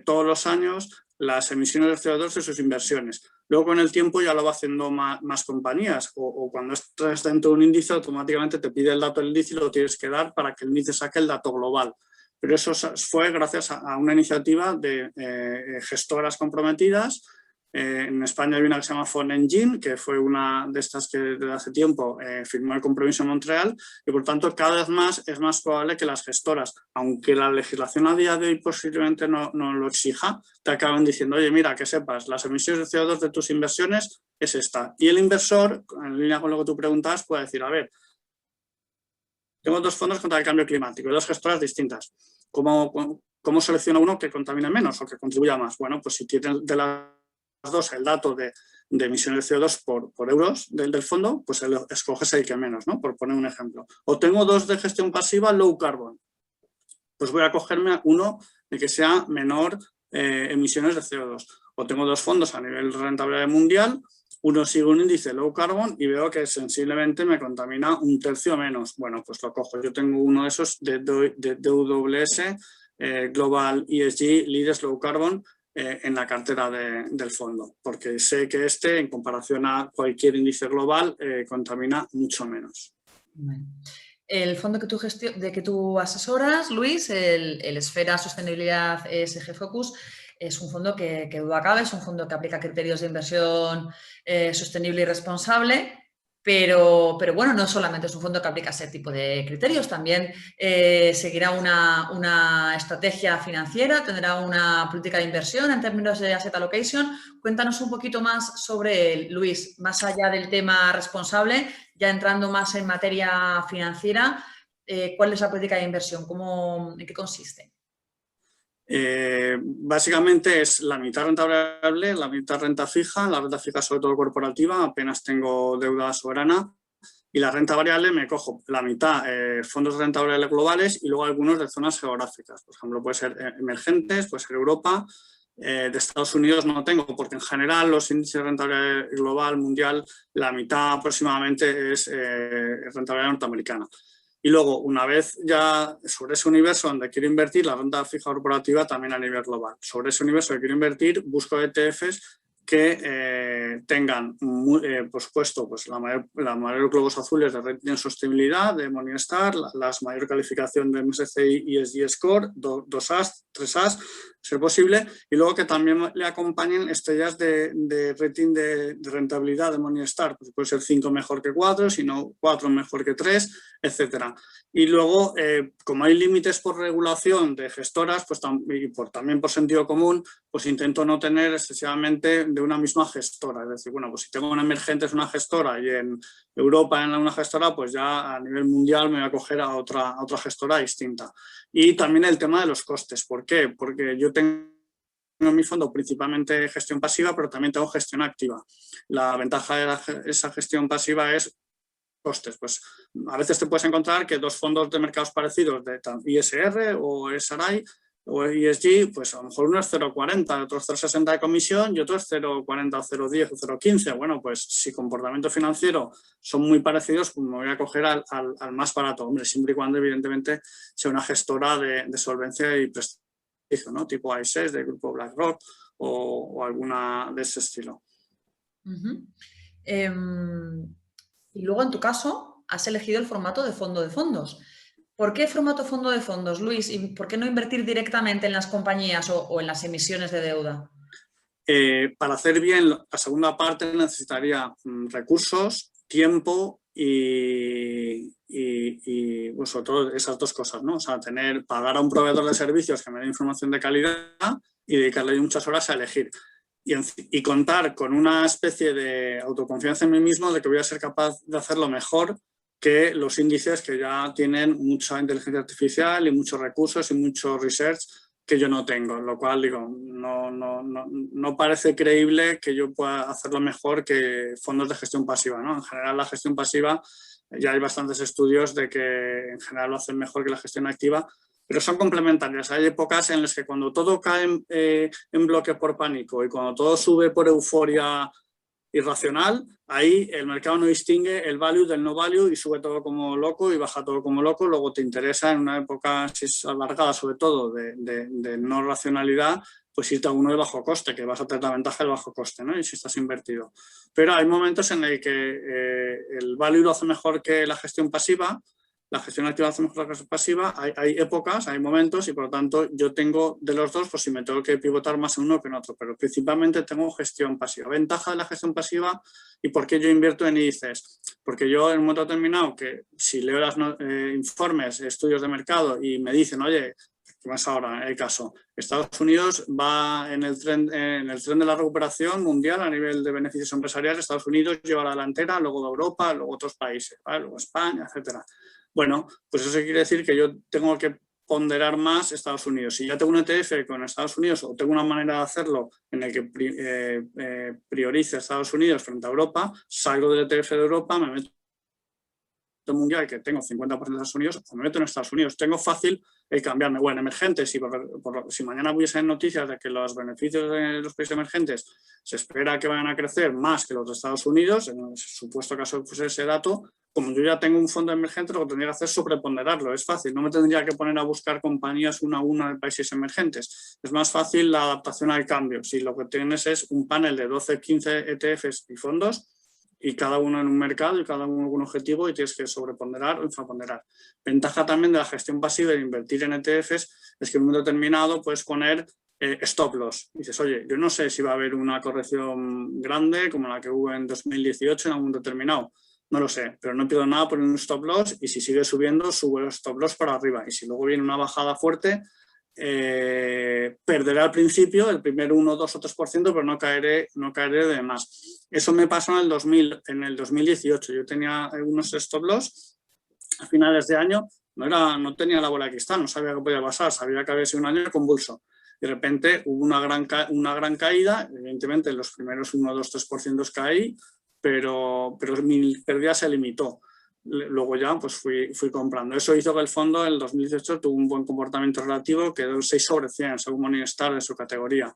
todos los años las emisiones de CO2 de sus inversiones. Luego con el tiempo ya lo va haciendo más compañías o cuando estás dentro de un índice automáticamente te pide el dato del índice y lo tienes que dar para que el índice saque el dato global. Pero eso fue gracias a una iniciativa de gestoras comprometidas. En España hay una que se llama Fond Engine, que fue una de estas que desde hace tiempo firmó el compromiso en Montreal y por tanto cada vez más es más probable que las gestoras, aunque la legislación a día de hoy posiblemente no lo exija, te acaben diciendo, oye, mira, que sepas, las emisiones de CO2 de tus inversiones es esta. Y el inversor, en línea con lo que tú preguntabas, puede decir, a ver, tengo 2 fondos contra el cambio climático y 2 gestoras distintas. ¿Cómo selecciona uno que contamine menos o que contribuya más? Bueno, pues si tienes de las 2 el dato de emisiones de CO2 por euros del fondo, pues escoges el que menos, ¿no? Por poner un ejemplo. O tengo 2 de gestión pasiva low carbon. Pues voy a cogerme uno de que sea menor emisiones de CO2. O tengo 2 fondos a nivel rentabilidad mundial, uno sigue un índice low carbon y veo que sensiblemente me contamina 1/3 menos. Bueno, pues lo cojo. Yo tengo uno de esos de DWS, Global ESG Leaders Low Carbon, en la cartera del fondo, porque sé que en comparación a cualquier índice global, contamina mucho menos. El fondo que tú asesoras, Luis, el Esfera Sostenibilidad ESG Focus, es un fondo que duda cabe, es un fondo que aplica criterios de inversión sostenible y responsable, pero bueno, no solamente es un fondo que aplica ese tipo de criterios, también seguirá una estrategia financiera, tendrá una política de inversión en términos de asset allocation. Cuéntanos un poquito más sobre él, Luis, más allá del tema responsable, ya entrando más en materia financiera, ¿cuál es la política de inversión? ¿En qué consiste? Básicamente es la mitad renta variable, la mitad renta fija, la renta fija sobre todo corporativa, apenas tengo deuda soberana, y la renta variable me cojo la mitad fondos de renta variable globales y luego algunos de zonas geográficas. Por ejemplo, puede ser emergentes, puede ser Europa, de Estados Unidos no tengo, porque en general los índices de renta variable global, mundial, la mitad aproximadamente es renta variable norteamericana. Y luego, una vez ya sobre ese universo donde quiero invertir, la renta fija corporativa también a nivel global. Sobre ese universo que quiero invertir, busco ETFs que tengan, por supuesto, pues la mayor globos azules de rating en sostenibilidad de Morningstar, la mayor calificación de MSCI ESG Score, 2As, 3As, ser posible, y luego que también le acompañen estrellas de rating de rentabilidad de Morningstar, pues puede ser 5 mejor que 4, si no 4 mejor que 3, etcétera. Y luego, como hay límites por regulación de gestoras, pues también por sentido común, pues intento no tener excesivamente de una misma gestora. Es decir, bueno, pues si tengo una emergente es una gestora y en Europa en una gestora, pues ya a nivel mundial me voy a coger a otra gestora distinta. Y también el tema de los costes. ¿Por qué? Porque yo tengo en mi fondo principalmente gestión pasiva, pero también tengo gestión activa. La ventaja de esa gestión pasiva es costes. Pues a veces te puedes encontrar que dos fondos de mercados parecidos, de ISR o SRI o ESG, pues a lo mejor uno es 0,40, otro es 0,60 de comisión y otro es 0,40 o 0,10 o 0,15. Bueno, pues si comportamiento financiero son muy parecidos, pues me voy a coger al más barato, hombre, siempre y cuando evidentemente sea una gestora de solvencia y prestigio, ¿no? Tipo i6 del grupo BlackRock o alguna de ese estilo. Y luego, en tu caso, has elegido el formato de fondo de fondos. ¿Por qué formato fondo de fondos, Luis? ¿Y por qué no invertir directamente en las compañías o en las emisiones de deuda? Para hacer bien la segunda parte necesitaría recursos, tiempo y pues, sobre todo esas dos cosas, ¿no? O sea, pagar a un proveedor de servicios que me dé información de calidad y dedicarle muchas horas a elegir. Y contar con una especie de autoconfianza en mí mismo de que voy a ser capaz de hacerlo mejor que los índices que ya tienen mucha inteligencia artificial y muchos recursos y mucho research que yo no tengo, lo cual digo, no parece creíble que yo pueda hacerlo mejor que fondos de gestión pasiva, ¿no? En general la gestión pasiva, ya hay bastantes estudios de que en general lo hacen mejor que la gestión activa, pero son complementarias. Hay épocas en las que cuando todo cae en bloque por pánico y cuando todo sube por euforia irracional, ahí el mercado no distingue el value del no value y sube todo como loco y baja todo como loco. Luego te interesa en una época, si es alargada, sobre todo de no racionalidad, pues irte a uno de bajo coste, que vas a tener la ventaja del bajo coste, ¿no? Y si estás invertido. Pero hay momentos en el que el value lo hace mejor que la gestión pasiva, la gestión activa hace mejor que la gestión pasiva, hay épocas, hay momentos y por lo tanto yo tengo de los dos, pues si me tengo que pivotar más en uno que en otro, pero principalmente tengo gestión pasiva. Ventaja de la gestión pasiva y por qué yo invierto en índices. Porque yo en un momento determinado, que si leo los informes, estudios de mercado y me dicen, oye, ¿qué más ahora? El caso, Estados Unidos va en el tren de la recuperación mundial a nivel de beneficios empresariales. Estados Unidos lleva la delantera, luego Europa, luego otros países, ¿vale? Luego España, etcétera. Bueno, pues eso quiere decir que yo tengo que ponderar más Estados Unidos. Si ya tengo un ETF con Estados Unidos o tengo una manera de hacerlo en el que priorice Estados Unidos frente a Europa, salgo del ETF de Europa, me meto mundial que tengo 50% de Estados Unidos, o me meto en Estados Unidos. Tengo fácil cambiarme. Bueno, emergentes, si mañana hubiesen noticias de que los beneficios de los países emergentes se espera que vayan a crecer más que los de Estados Unidos, en el supuesto caso que fuese ese dato, como yo ya tengo un fondo emergente, lo que tendría que hacer es sobreponderarlo. Es fácil, no me tendría que poner a buscar compañías una a una de países emergentes. Es más fácil la adaptación al cambio. Si lo que tienes es un panel de 12, 15 ETFs y fondos, y cada uno en un mercado y cada uno con un objetivo y tienes que sobreponderar o infraponderar. Ventaja también de la gestión pasiva de invertir en ETFs es que en un momento determinado puedes poner stop loss. Dices, oye, yo no sé si va a haber una corrección grande como la que hubo en 2018 en algún momento determinado. No lo sé, pero no pierdo nada por un stop loss y si sigue subiendo, subo el stop loss para arriba. Y si luego viene una bajada fuerte, perderé al principio el primer 1, 2 o 3%, pero no caeré de más. Eso me pasó en el 2018. Yo tenía unos stop loss a finales de año, no tenía la bola de cristal, no sabía qué podía pasar, sabía que había sido un año convulso. De repente hubo una gran caída, evidentemente los primeros 1, 2, 3% caí, pero mi pérdida se limitó. Luego ya pues fui comprando. Eso hizo que el fondo en el 2018 tuvo un buen comportamiento relativo, quedó en 6 sobre 100 según Morningstar de su categoría.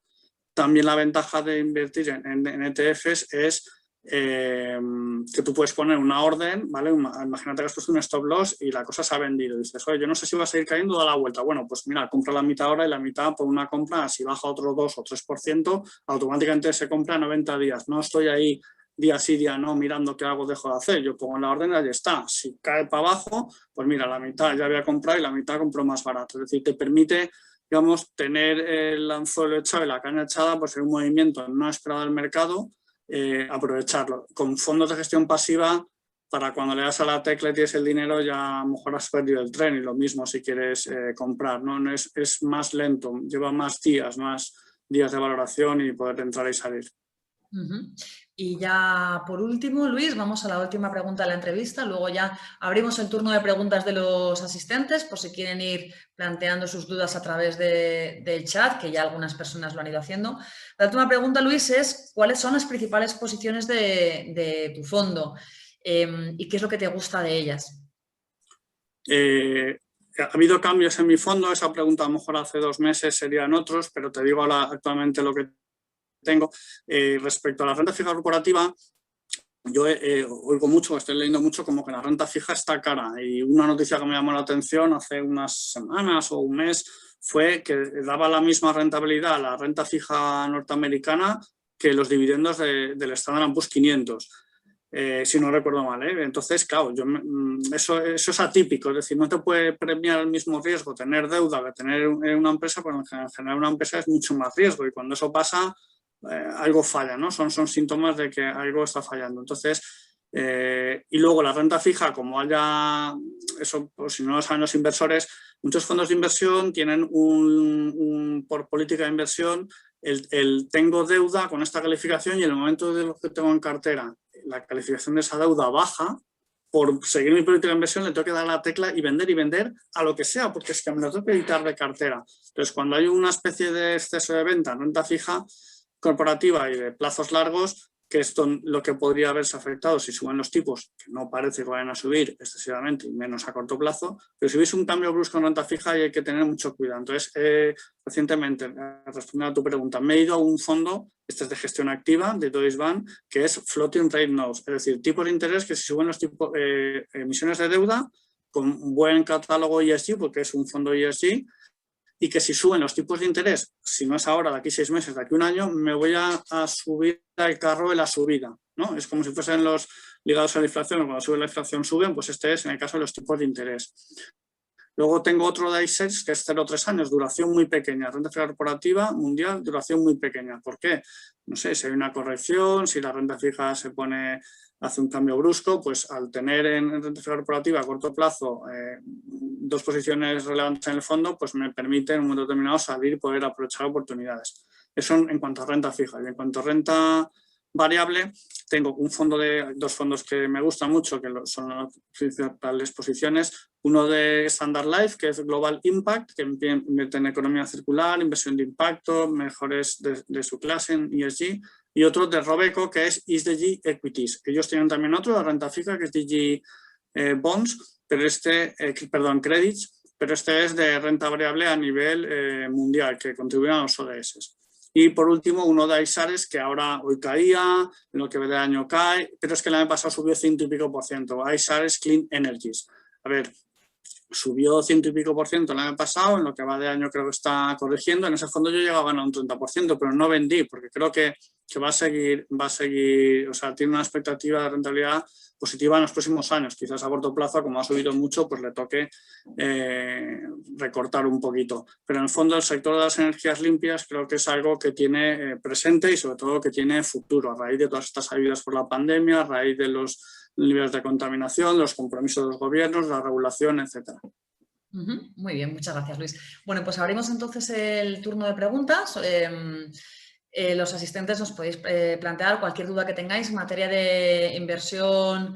También la ventaja de invertir en ETFs es que tú puedes poner una orden, ¿vale? Imagínate que has puesto un stop loss y la cosa se ha vendido. Y dices, oye, yo no sé si va a seguir cayendo, da la vuelta. Bueno, pues mira, compra la mitad ahora y la mitad por una compra, si baja otro 2 o 3%, automáticamente se compra a 90 días. No estoy ahí día sí, día no, mirando qué hago, dejo de hacer. Yo pongo la orden y ahí está. Si cae para abajo, pues mira, la mitad ya había comprado y la mitad compro más barato. Es decir, te permite, digamos, tener el anzuelo echado y la caña echada, pues en un movimiento no esperado del mercado, aprovecharlo. Con fondos de gestión pasiva, para cuando le das a la tecla y tienes el dinero, ya a lo mejor has perdido el tren, y lo mismo si quieres comprar, ¿no? Es más lento, lleva más días de valoración y poder entrar y salir. Y ya por último, Luis, vamos a la última pregunta de la entrevista. Luego ya abrimos el turno de preguntas de los asistentes por si quieren ir planteando sus dudas a través del chat, que ya algunas personas lo han ido haciendo. La última pregunta, Luis, es ¿cuáles son las principales posiciones de tu fondo? ¿Y qué es lo que te gusta de ellas? Ha habido cambios en mi fondo. Esa pregunta a lo mejor hace 2 meses serían otros, pero te digo ahora actualmente lo que tengo. Respecto a la renta fija corporativa, yo oigo mucho, estoy leyendo mucho como que la renta fija está cara, y una noticia que me llamó la atención hace unas semanas o un mes fue que daba la misma rentabilidad a la renta fija norteamericana que los dividendos del Standard & Poor's 500. Si no recuerdo mal, ¿eh? Entonces, claro, eso es atípico, es decir, no te puede premiar el mismo riesgo tener deuda que tener una empresa, porque en general una empresa es mucho más riesgo, y cuando eso pasa, algo falla, ¿no? Son síntomas de que algo está fallando. Entonces, y luego la renta fija, como haya, eso, pues, si no lo saben los inversores, muchos fondos de inversión tienen por política de inversión el tengo deuda con esta calificación, y en el momento de lo que tengo en cartera la calificación de esa deuda baja, por seguir mi política de inversión le tengo que dar la tecla y vender a lo que sea, porque es que me lo tengo que editar de cartera. Entonces, cuando hay una especie de exceso de venta en renta fija corporativa y de plazos largos, que esto lo que podría haberse afectado si suben los tipos, que no parece que vayan a subir excesivamente y menos a corto plazo, pero si hubiese un cambio brusco en renta fija hay que tener mucho cuidado. Entonces, recientemente, respondiendo a tu pregunta, me he ido a un fondo, este es de gestión activa, de Deutsche Bank, que es Floating Rate Notes, es decir, tipos de interés que si suben los tipos, emisiones de deuda, con un buen catálogo ESG, porque es un fondo ESG, y que si suben los tipos de interés, si no es ahora, de aquí 6 meses, de aquí 1 año, me voy a subir al carro de la subida, ¿no? Es como si fuesen los ligados a la inflación, cuando sube la inflación suben, pues este es en el caso de los tipos de interés. Luego tengo otro de ICEX, que es 0,3 años, duración muy pequeña, renta fija corporativa mundial, duración muy pequeña. ¿Por qué? No sé, si hay una corrección, si la renta fija hace un cambio brusco, pues al tener en renta fija corporativa a corto plazo 2 posiciones relevantes en el fondo, pues me permite en un momento determinado salir y poder aprovechar oportunidades. Eso en cuanto a renta fija. Y en cuanto a renta variable, tengo 2 fondos que me gustan mucho, que son las principales posiciones. Uno de Standard Life, que es Global Impact, que invierte en economía circular, inversión de impacto, mejores de su clase en ESG. Y otro de Robeco, que es ISDG Equities. Ellos tienen también otro de renta fija, que es DG Bonds, pero Credits, pero este es de renta variable a nivel mundial, que contribuyen a los ODS. Y por último, uno de ISARES, que hoy caía, en lo que ve de año cae, pero es que el año pasado subió 100 y pico %. ISARES Clean Energies. A ver, subió 100 y pico % el año pasado, en lo que va de año creo que está corrigiendo. En ese fondo yo llegaba a ganar un 30%, pero no vendí, porque creo que va a seguir, o sea, tiene una expectativa de rentabilidad positiva en los próximos años. Quizás a corto plazo, como ha subido mucho, pues le toque recortar un poquito. Pero en el fondo el sector de las energías limpias creo que es algo que tiene presente y sobre todo que tiene futuro, a raíz de todas estas ayudas por la pandemia, a raíz de los niveles de contaminación, los compromisos de los gobiernos, la regulación, etcétera. Muy bien, muchas gracias, Luis. Bueno, pues abrimos entonces el turno de preguntas. Los asistentes os podéis plantear cualquier duda que tengáis en materia de inversión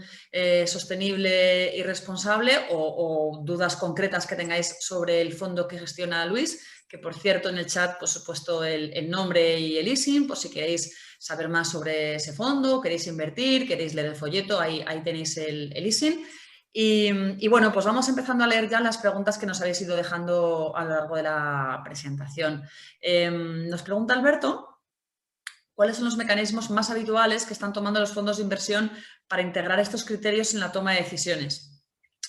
sostenible y responsable, o dudas concretas que tengáis sobre el fondo que gestiona Luis, que por cierto en el chat pues, he puesto el nombre y el ISIN, por si queréis saber más sobre ese fondo, queréis invertir, queréis leer el folleto, ahí tenéis el ISIN. Y bueno, pues vamos empezando a leer ya las preguntas que nos habéis ido dejando a lo largo de la presentación. Nos pregunta Alberto ¿cuáles son los mecanismos más habituales que están tomando los fondos de inversión para integrar estos criterios en la toma de decisiones?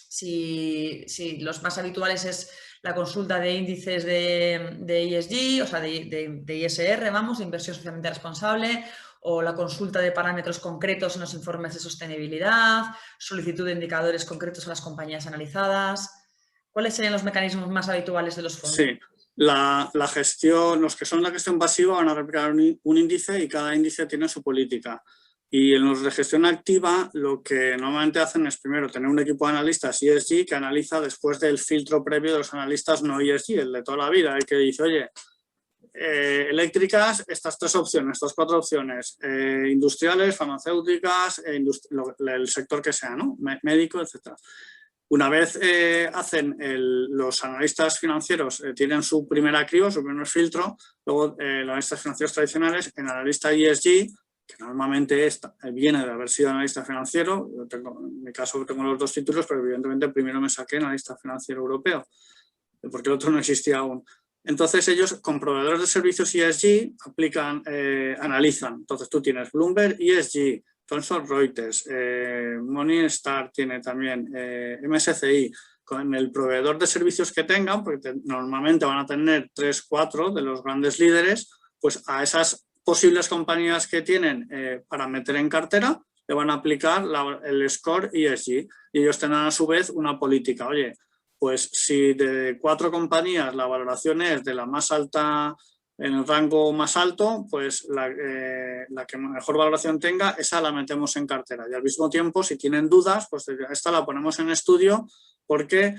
Si los más habituales es la consulta de índices de ESG, o sea, de ISR, vamos, de inversión socialmente responsable, o la consulta de parámetros concretos en los informes de sostenibilidad, solicitud de indicadores concretos a las compañías analizadas. ¿Cuáles serían los mecanismos más habituales de los fondos? Sí, la gestión, los que son la gestión pasiva van a replicar un índice y cada índice tiene su política. Y en los de gestión activa lo que normalmente hacen es primero tener un equipo de analistas ESG que analiza después del filtro previo de los analistas no ESG, el de toda la vida, el que dice, oye, eléctricas, estas 3 opciones, estas 4 opciones, industriales, farmacéuticas, el sector que sea, ¿no? Médico, etc. Una vez los analistas financieros tienen su primer criba, su primer filtro, luego los analistas financieros tradicionales, en analista ESG, que normalmente viene de haber sido analista financiero, en mi caso tengo los 2 títulos, pero evidentemente primero me saqué analista financiero europeo, porque el otro no existía aún. Entonces ellos con proveedores de servicios ESG analizan. Entonces tú tienes Bloomberg ESG, Thomson Reuters, Morningstar tiene también, MSCI, con el proveedor de servicios que tengan, porque normalmente van a tener 3, 4 de los grandes líderes, pues a esas posibles compañías que tienen para meter en cartera, le van a aplicar el score ESG y ellos tendrán a su vez una política. Oye, pues si de 4 compañías la valoración es de la más alta, en el rango más alto, pues la que mejor valoración tenga, esa la metemos en cartera. Y al mismo tiempo, si tienen dudas, pues esta la ponemos en estudio porque,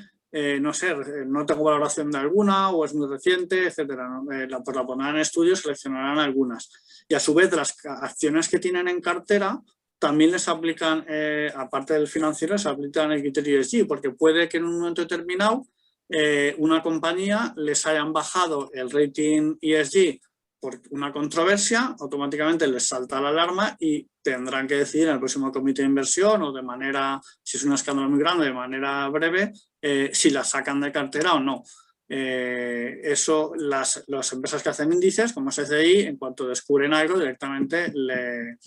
no sé, no tengo valoración de alguna o es muy reciente, etcétera, ¿no? Pues la pondrán en estudio, seleccionarán algunas. Y a su vez, las acciones que tienen en cartera también les aplican, aparte del financiero, les aplican el criterio ESG, porque puede que en un momento determinado una compañía les hayan bajado el rating ESG por una controversia, automáticamente les salta la alarma y tendrán que decidir en el próximo comité de inversión o de manera, si es un escándalo muy grande, de manera breve, si la sacan de cartera o no. Eso las empresas que hacen índices como SCI, en cuanto descubren algo, directamente le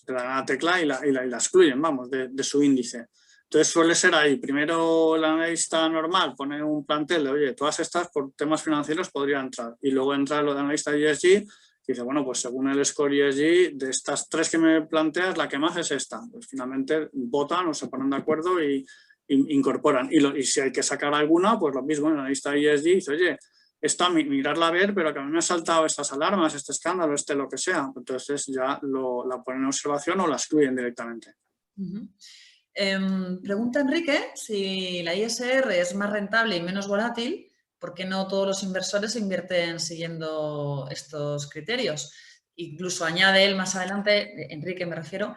dan a la tecla y la excluyen, vamos, de su índice. Entonces suele ser ahí, primero el analista normal pone un plantel de, oye, todas estas por temas financieros podrían entrar, y luego entra lo de analista ESG y dice, bueno, pues según el score ESG, de estas 3 que me planteas, la que más es esta. Pues finalmente votan o se ponen de acuerdo y incorporan. Y si hay que sacar alguna, pues lo mismo, el analista ESG dice, oye, esta mirarla a ver, pero que a mí me ha saltado estas alarmas, este escándalo, lo que sea. Entonces ya la ponen en observación o la excluyen directamente. Pregunta Enrique si la ISR es más rentable y menos volátil, ¿por qué no todos los inversores invierten siguiendo estos criterios? Incluso añade él más adelante, Enrique me refiero,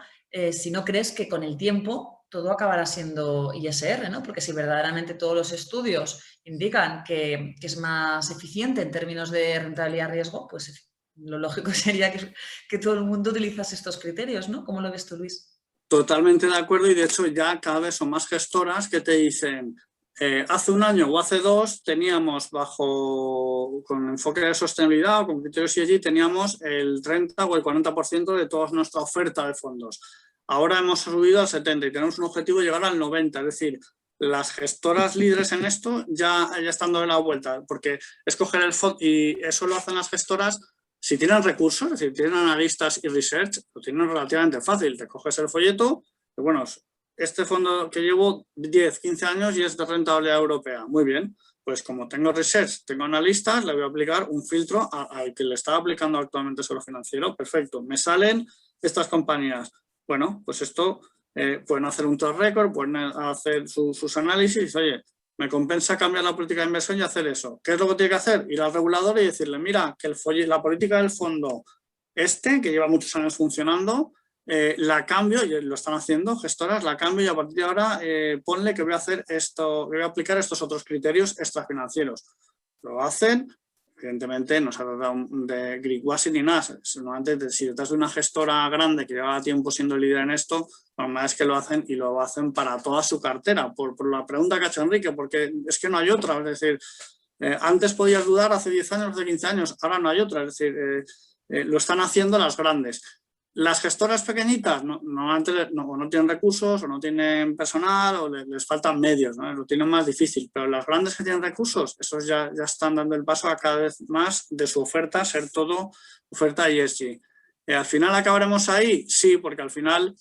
si no crees que con el tiempo todo acabará siendo ISR, ¿no? Porque si verdaderamente todos los estudios indican que es más eficiente en términos de rentabilidad-riesgo, pues lo lógico sería que todo el mundo utilizase estos criterios, ¿no? ¿Cómo lo ves tú, Luis? Totalmente de acuerdo, y de hecho ya cada vez son más gestoras que te dicen, hace un año o hace 2 teníamos con enfoque de sostenibilidad o con criterios ESG, teníamos el 30 o el 40% de toda nuestra oferta de fondos. Ahora hemos subido al 70 y tenemos un objetivo de llegar al 90, es decir, las gestoras líderes en esto ya están dando la vuelta, porque escoger el fondo, y eso lo hacen las gestoras. Si tienen recursos, es decir, tienen analistas y research, lo tienen relativamente fácil. Te coges el folleto, y bueno, este fondo que llevo 10, 15 años y es de rentabilidad europea. Muy bien, pues como tengo research, tengo analistas, le voy a aplicar un filtro al que le estaba aplicando actualmente solo financiero. Perfecto, me salen estas compañías. Bueno, pues esto pueden hacer un track record, pueden hacer sus análisis. Oye, me compensa cambiar la política de inversión y hacer eso. ¿Qué es lo que tiene que hacer? Ir al regulador y decirle, mira, que la política del fondo que lleva muchos años funcionando, la cambio, y lo están haciendo gestoras, la cambio y a partir de ahora ponle que voy a hacer esto, que voy a aplicar estos otros criterios extrafinancieros. Lo hacen, evidentemente no se trata de greenwashing ni nada. Normalmente, si detrás de una gestora grande que lleva tiempo siendo líder en esto, normal es que lo hacen y lo hacen para toda su cartera. Por la pregunta que ha hecho Enrique, porque es que no hay otra. Es decir, antes podías dudar hace 10 años, hace 15 años, ahora no hay otra. Es decir, lo están haciendo las grandes. Las gestoras pequeñitas no tienen recursos o no tienen personal o les faltan medios, ¿no? Lo tienen más difícil, pero las grandes que tienen recursos, esos ya están dando el paso a cada vez más de su oferta ser todo oferta ESG. ¿Al final acabaremos ahí? Sí, porque al final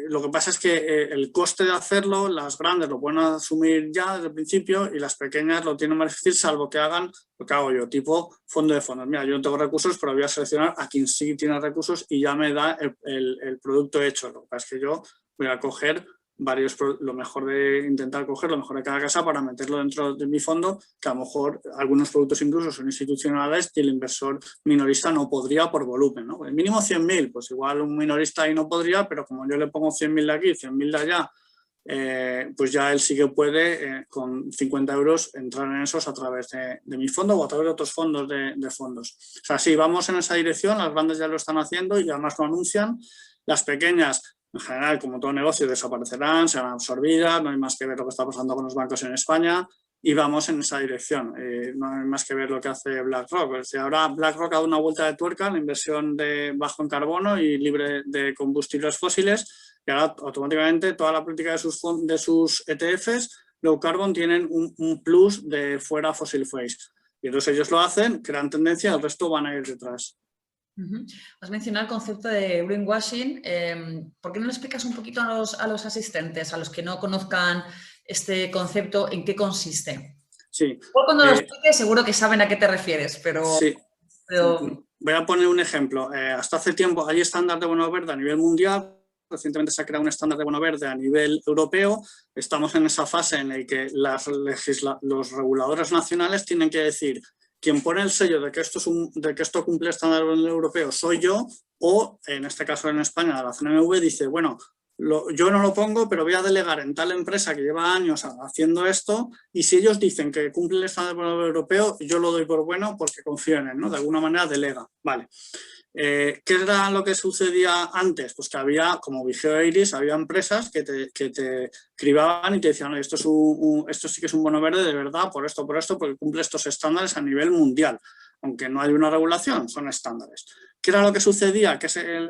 lo que pasa es que el coste de hacerlo, las grandes lo pueden asumir ya desde el principio y las pequeñas lo tienen más difícil, salvo que hagan lo que hago yo, tipo fondo de fondos. Mira, yo no tengo recursos, pero voy a seleccionar a quien sí tiene recursos y ya me da el producto hecho. Lo que pasa es que yo voy a coger lo mejor de intentar coger lo mejor de cada casa para meterlo dentro de mi fondo, que a lo mejor algunos productos incluso son institucionales y el inversor minorista no podría por volumen, ¿no? El mínimo 100.000, pues igual un minorista ahí no podría, pero como yo le pongo 100.000 de aquí, 100.000 de allá, pues ya él sí que puede con 50 euros entrar en esos a través de mi fondo o a través de otros fondos de fondos. O sea, sí, vamos en esa dirección, las grandes ya lo están haciendo y además lo anuncian, las pequeñas en general, como todo negocio, desaparecerán, serán absorbidas, no hay más que ver lo que está pasando con los bancos en España y vamos en esa dirección. No hay más que ver lo que hace BlackRock. Es decir, ahora BlackRock ha dado una vuelta de tuerca en la inversión de bajo en carbono y libre de combustibles fósiles y ahora automáticamente toda la política de sus ETFs low carbon tienen un plus de fuera fossil waste. Y entonces ellos lo hacen, crean tendencia, el resto van a ir detrás. Has mencionado el concepto de greenwashing. ¿Por qué no le explicas un poquito a los asistentes, a los que no conozcan este concepto, en qué consiste? Sí. Cuando lo expliques seguro que saben a qué te refieres, pero... Sí. Voy a poner un ejemplo. Hasta hace tiempo hay estándar de bono verde a nivel mundial. Recientemente se ha creado un estándar de bono verde a nivel europeo. Estamos en esa fase en la que los reguladores nacionales tienen que decir quien pone el sello de que esto cumple el estándar europeo soy yo, o en este caso en España la CNMV dice, bueno, yo no lo pongo, pero voy a delegar en tal empresa que lleva años haciendo esto y si ellos dicen que cumple el estándar europeo, yo lo doy por bueno porque confío en él, ¿no? De alguna manera delega. Vale. ¿Qué era lo que sucedía antes? Pues que había, como Vigeo Eiris, había empresas que te cribaban y te decían, esto sí que es un bono verde de verdad, por esto, porque cumple estos estándares a nivel mundial. Aunque no hay una regulación, son estándares. ¿Qué era lo que sucedía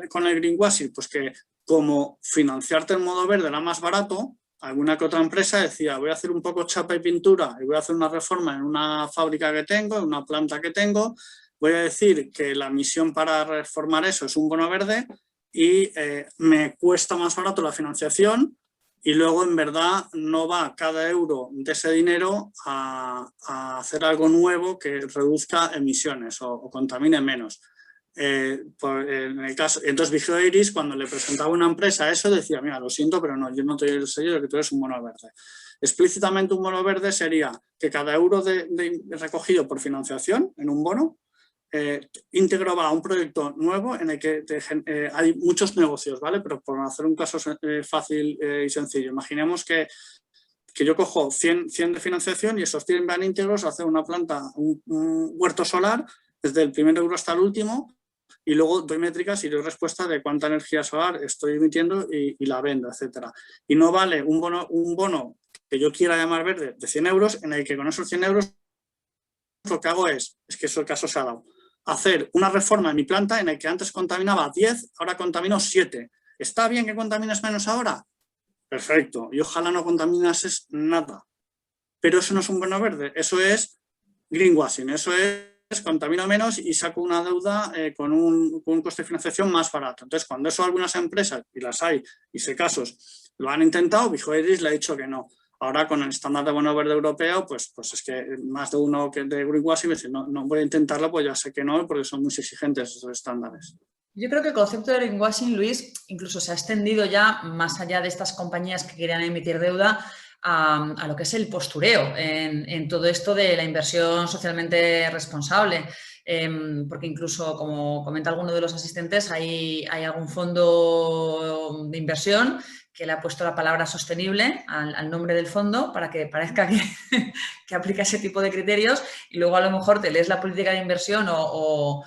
con el greenwashing? Pues que como financiarte en modo verde era más barato, alguna que otra empresa decía, voy a hacer un poco chapa y pintura y voy a hacer una reforma en una fábrica que tengo, en una planta que tengo, voy a decir que la misión para reformar eso es un bono verde y me cuesta más barato la financiación y luego en verdad no va cada euro de ese dinero a hacer algo nuevo que reduzca emisiones o contamine menos. En el caso, entonces Vigeo Eiris, cuando le presentaba a una empresa eso, decía, mira, lo siento, pero no, yo no te doy el sello de que tú eres un bono verde. Explícitamente un bono verde sería que cada euro recogido por financiación en un bono íntegro va a un proyecto nuevo en el que hay muchos negocios, ¿vale? Pero por hacer un caso fácil y sencillo, imaginemos que yo cojo 100 de financiación y esos 100 van íntegros a hacer una planta, un huerto solar, desde el primer euro hasta el último, y luego doy métricas y doy respuesta de cuánta energía solar estoy emitiendo y la vendo, etcétera. Y no vale un bono que yo quiera llamar verde de 100 euros, en el que con esos 100 euros lo que hago es que eso el caso se ha dado, hacer una reforma en mi planta en el que antes contaminaba 10, ahora contamino 7. ¿Está bien que contamines menos ahora? Perfecto. Y ojalá no contamines nada. Pero eso no es un bono verde, eso es greenwashing, eso es contamino menos y saco una deuda con un coste de financiación más barato. Entonces, cuando eso algunas empresas, y las hay, y sé casos, lo han intentado, Vigeo Eiris le ha dicho que no. Ahora con el estándar de bono verde europeo, pues es que más de uno que de greenwashing dice, no voy a intentarlo, pues ya sé que no, porque son muy exigentes esos estándares. Yo creo que el concepto de greenwashing, Luis, incluso se ha extendido ya más allá de estas compañías que querían emitir deuda a lo que es el postureo en todo esto de la inversión socialmente responsable. Porque incluso, como comenta alguno de los asistentes, hay algún fondo de inversión que le ha puesto la palabra sostenible al nombre del fondo para que parezca que aplica ese tipo de criterios y luego a lo mejor te lees la política de inversión o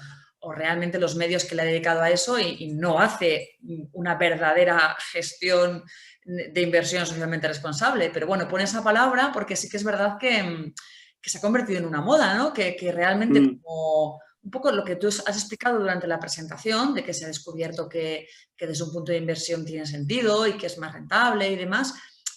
realmente los medios que le ha dedicado a eso y no hace una verdadera gestión de inversión socialmente responsable. Pero bueno, pone esa palabra porque sí que es verdad que se ha convertido en una moda, ¿no? Que realmente un poco lo que tú has explicado durante la presentación, de que se ha descubierto que desde un punto de inversión tiene sentido y que es más rentable y demás,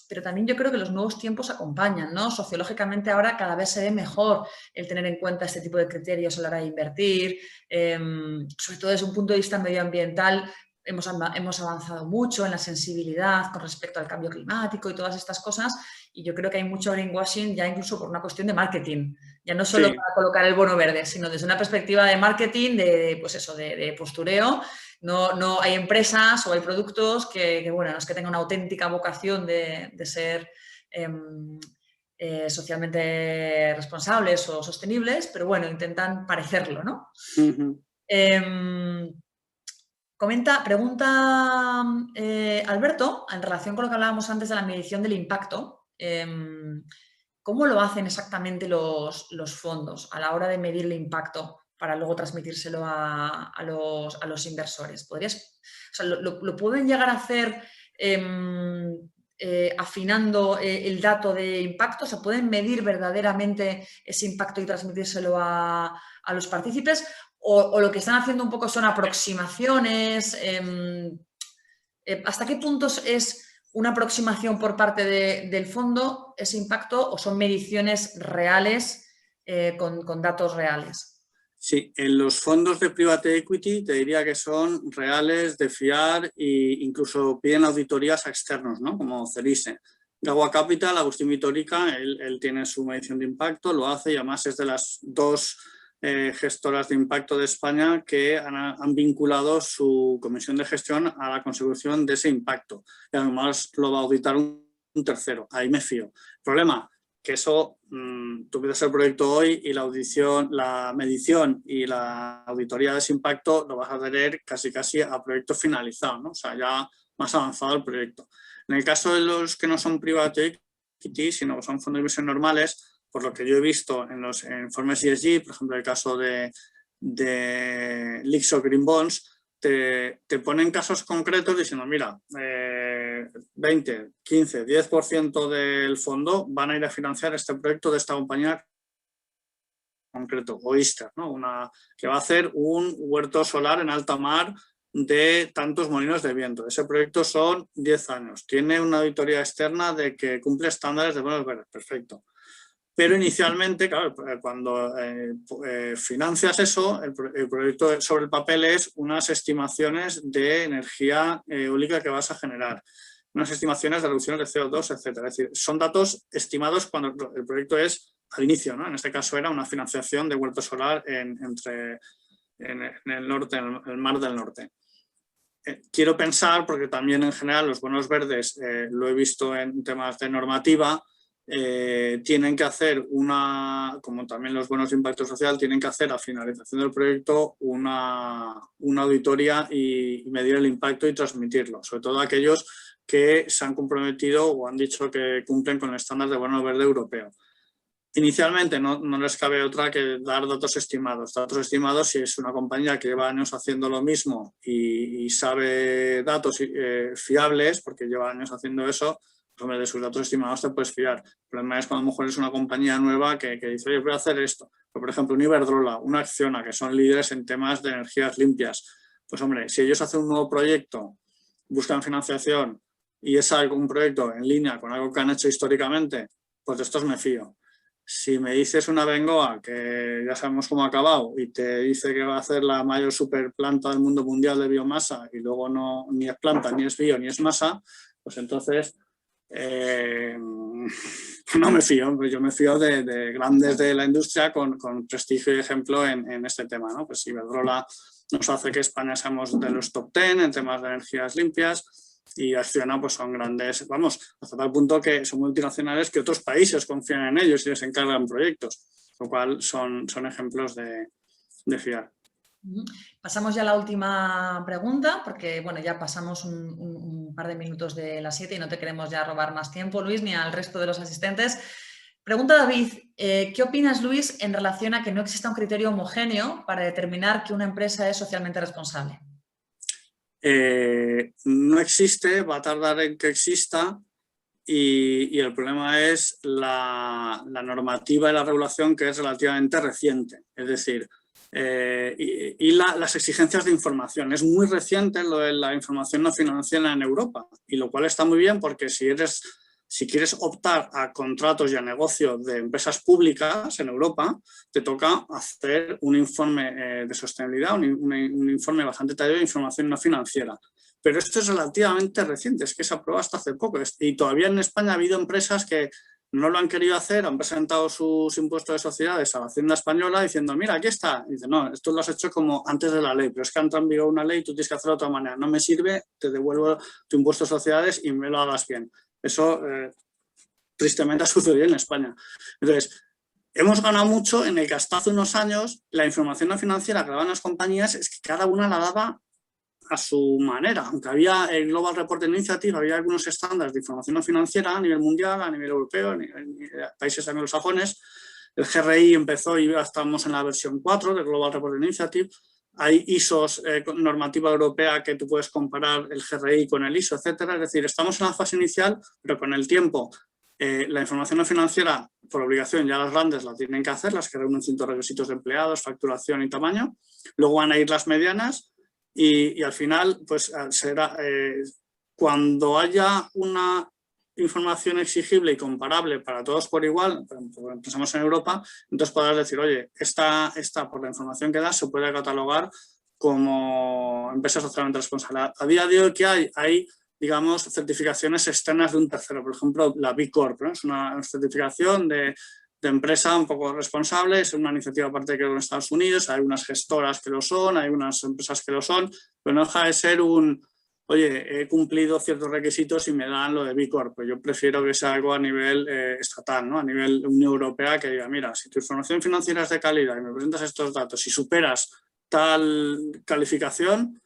pero también yo creo que los nuevos tiempos acompañan, ¿no? Sociológicamente ahora cada vez se ve mejor el tener en cuenta este tipo de criterios a la hora de invertir, sobre todo desde un punto de vista medioambiental. Hemos avanzado mucho en la sensibilidad con respecto al cambio climático y todas estas cosas, y yo creo que hay mucho greenwashing ya incluso por una cuestión de marketing, ya no solo Sí. para colocar el bono verde, sino desde una perspectiva de marketing, pues eso, de postureo. No hay empresas o hay productos que bueno, no es que tengan una auténtica vocación de ser socialmente responsables o sostenibles, pero bueno, intentan parecerlo, ¿no? Pregunta Alberto, en relación con lo que hablábamos antes de la medición del impacto, ¿cómo lo hacen exactamente los fondos a la hora de medir el impacto para luego transmitírselo a los inversores? O sea, ¿lo pueden llegar a hacer afinando el dato de impacto? O sea, ¿pueden medir verdaderamente ese impacto y transmitírselo a los partícipes? O lo que están haciendo un poco son aproximaciones. ¿Hasta qué puntos es una aproximación por parte del fondo ese impacto o son mediciones reales con datos reales? Sí, en los fondos de private equity te diría que son reales, de fiar e incluso piden auditorías a externos, ¿no? Como Cerise. Gagua Capital, Agustín Vitorica, él tiene su medición de impacto, lo hace y además es de las dos gestoras de impacto de España que han vinculado su comisión de gestión a la consecución de ese impacto. Y además lo va a auditar un tercero. Ahí me fío. Problema, que eso, tú pides el proyecto hoy y la medición y la auditoría de ese impacto lo vas a tener casi a proyecto finalizado, ¿no? O sea, ya más avanzado el proyecto. En el caso de los que no son private equity, sino que son fondos de inversión normales, por lo que yo he visto en los informes ESG, por ejemplo, el caso de Lixo Green Bonds, te ponen casos concretos diciendo, mira, 20, 15, 10% del fondo van a ir a financiar este proyecto de esta compañía concreto, Oyster, ¿no? Que va a hacer un huerto solar en alta mar de tantos molinos de viento. Ese proyecto son 10 años. Tiene una auditoría externa de que cumple estándares de bonos verdes. Perfecto. Pero inicialmente, claro, cuando financias eso, el proyecto sobre el papel es unas estimaciones de energía eólica que vas a generar, unas estimaciones de reducciones de CO2, etc. Es decir, son datos estimados cuando el proyecto es al inicio, ¿no? En este caso era una financiación de huerto solar en el norte, en el Mar del Norte. Quiero pensar, porque también en general los bonos verdes, lo he visto en temas de normativa, tienen que hacer como también los bonos de impacto social, tienen que hacer a finalización del proyecto una auditoría y medir el impacto y transmitirlo, sobre todo aquellos que se han comprometido o han dicho que cumplen con el estándar de bono verde europeo. Inicialmente no les cabe otra que dar datos estimados. Datos estimados, si es una compañía que lleva años haciendo lo mismo y sabe datos fiables, porque lleva años haciendo eso, pues de sus datos estimados te puedes fiar. El problema es cuando a lo mejor es una compañía nueva que dice, oye, voy a hacer esto. Pero, por ejemplo, un Iberdrola, una Acciona, que son líderes en temas de energías limpias. Pues hombre, si ellos hacen un nuevo proyecto, buscan financiación y es un proyecto en línea con algo que han hecho históricamente, pues de estos me fío. Si me dices una Bengoa que ya sabemos cómo ha acabado y te dice que va a hacer la mayor superplanta del mundo mundial de biomasa y luego no ni es planta, ni es bio, ni es masa, pues entonces no me fío. Yo me fío de grandes de la industria con prestigio y ejemplo en este tema, ¿no? Pues Iberdrola nos hace que España seamos de los top 10 en temas de energías limpias. Y Acciona pues son grandes, vamos, hasta tal punto que son multinacionales que otros países confían en ellos y les encargan proyectos, lo cual son ejemplos de fiar. Pasamos ya a la última pregunta, porque bueno, ya pasamos un par de minutos de las 7 y no te queremos ya robar más tiempo, Luis, ni al resto de los asistentes. Pregunta David, ¿qué opinas, Luis, en relación a que no exista un criterio homogéneo para determinar que una empresa es socialmente responsable? No existe, va a tardar en que exista y el problema es la normativa y la regulación que es relativamente reciente. Es decir, y las exigencias de información. Es muy reciente lo de la información no financiera en Europa, y lo cual está muy bien porque si quieres optar a contratos y a negocios de empresas públicas en Europa, te toca hacer un informe de sostenibilidad, un informe bastante detallado de información no financiera. Pero esto es relativamente reciente, es que se aprobó hasta hace poco. Y todavía en España ha habido empresas que no lo han querido hacer, han presentado sus impuestos de sociedades a la Hacienda Española diciendo, mira, aquí está. Y dice, no, esto lo has hecho como antes de la ley, pero es que ha entrado en vigor una ley y tú tienes que hacerlo de otra manera. No me sirve, te devuelvo tu impuesto de sociedades y me lo hagas bien. Eso tristemente ha sucedido en España. Entonces, hemos ganado mucho en el que hasta hace unos años la información no financiera que daban las compañías es que cada una la daba a su manera. Aunque había el Global Reporting Initiative, había algunos estándares de información no financiera a nivel mundial, a nivel europeo, en países anglosajones. El GRI empezó y ya estamos en la versión 4 del Global Reporting Initiative. Hay ISOs, normativa europea, que tú puedes comparar el GRI con el ISO, etcétera. Es decir, estamos en la fase inicial, pero con el tiempo la información no financiera, por obligación, ya las grandes la tienen que hacer, las que reúnen ciertos requisitos de empleados, facturación y tamaño. Luego van a ir las medianas y al final, pues será cuando haya una información exigible y comparable para todos por igual, pensamos en Europa, entonces podrás decir, oye, esta por la información que da se puede catalogar como empresa socialmente responsable. A día de hoy, ¿qué hay, digamos, certificaciones externas de un tercero? Por ejemplo, la B Corp, ¿no? Es una certificación de empresa un poco responsable, es una iniciativa aparte que en Estados Unidos, hay unas gestoras que lo son, hay unas empresas que lo son, pero no deja de ser oye, he cumplido ciertos requisitos y me dan lo de B Corp. Pues yo prefiero que sea algo a nivel estatal, ¿no? A nivel Unión Europea, que diga, mira, si tu información financiera es de calidad y me presentas estos datos y superas tal calificación,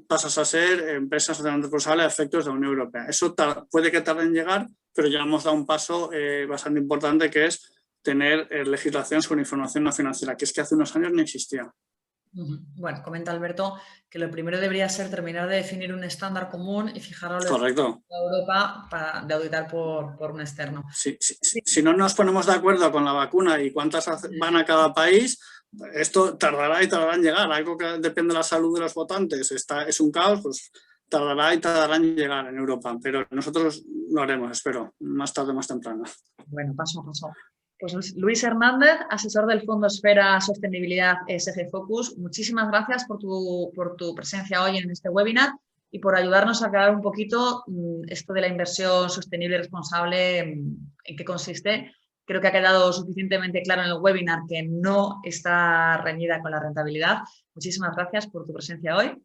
pasas a ser empresa socialmente responsable a efectos de la Unión Europea. Eso puede que tarde en llegar, pero ya hemos dado un paso bastante importante, que es tener legislación sobre información no financiera, que es que hace unos años no existía. Bueno, comenta Alberto que lo primero debería ser terminar de definir un estándar común y fijarlo en Europa de auditar por un externo. Si no nos ponemos de acuerdo con la vacuna y cuántas van a cada país, esto tardará y tardará en llegar. Algo que depende de la salud de los votantes es un caos, pues tardará y tardará en llegar en Europa. Pero nosotros lo haremos, espero, más tarde o más temprano. Bueno, paso a paso. Pues Luis Hernández, asesor del Fondo Esfera Sostenibilidad ESG Focus, muchísimas gracias por tu presencia hoy en este webinar y por ayudarnos a aclarar un poquito esto de la inversión sostenible y responsable, en qué consiste. Creo que ha quedado suficientemente claro en el webinar que no está reñida con la rentabilidad. Muchísimas gracias por tu presencia hoy.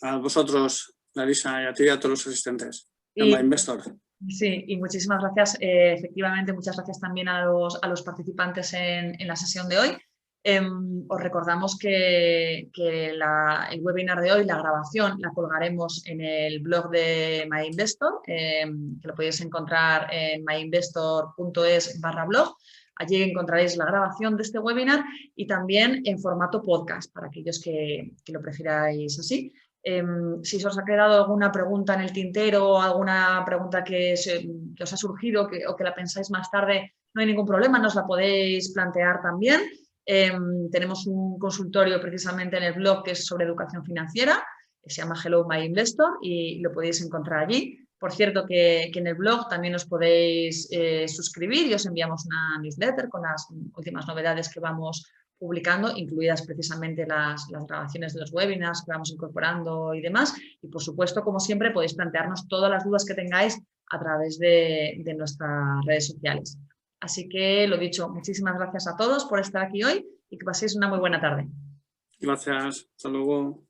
A vosotros, Larisa, y a ti y a todos los asistentes. MyInvestor. Sí, y muchísimas gracias. Efectivamente, muchas gracias también a los participantes en la sesión de hoy. Os recordamos que el webinar de hoy, la grabación, la colgaremos en el blog de MyInvestor, que lo podéis encontrar en myinvestor.es/blog. Allí encontraréis la grabación de este webinar y también en formato podcast, para aquellos que lo prefiráis así. Si os ha quedado alguna pregunta en el tintero o alguna pregunta que os ha surgido o que la pensáis más tarde, no hay ningún problema, nos la podéis plantear también. Tenemos un consultorio precisamente en el blog que es sobre educación financiera, que se llama Hello My Investor y lo podéis encontrar allí. Por cierto, que en el blog también os podéis suscribir y os enviamos una newsletter con las últimas novedades que vamos publicando, incluidas precisamente las grabaciones de los webinars que vamos incorporando y demás. Y, por supuesto, como siempre, podéis plantearnos todas las dudas que tengáis a través de nuestras redes sociales. Así que, lo dicho, muchísimas gracias a todos por estar aquí hoy y que paséis una muy buena tarde. Gracias. Hasta luego.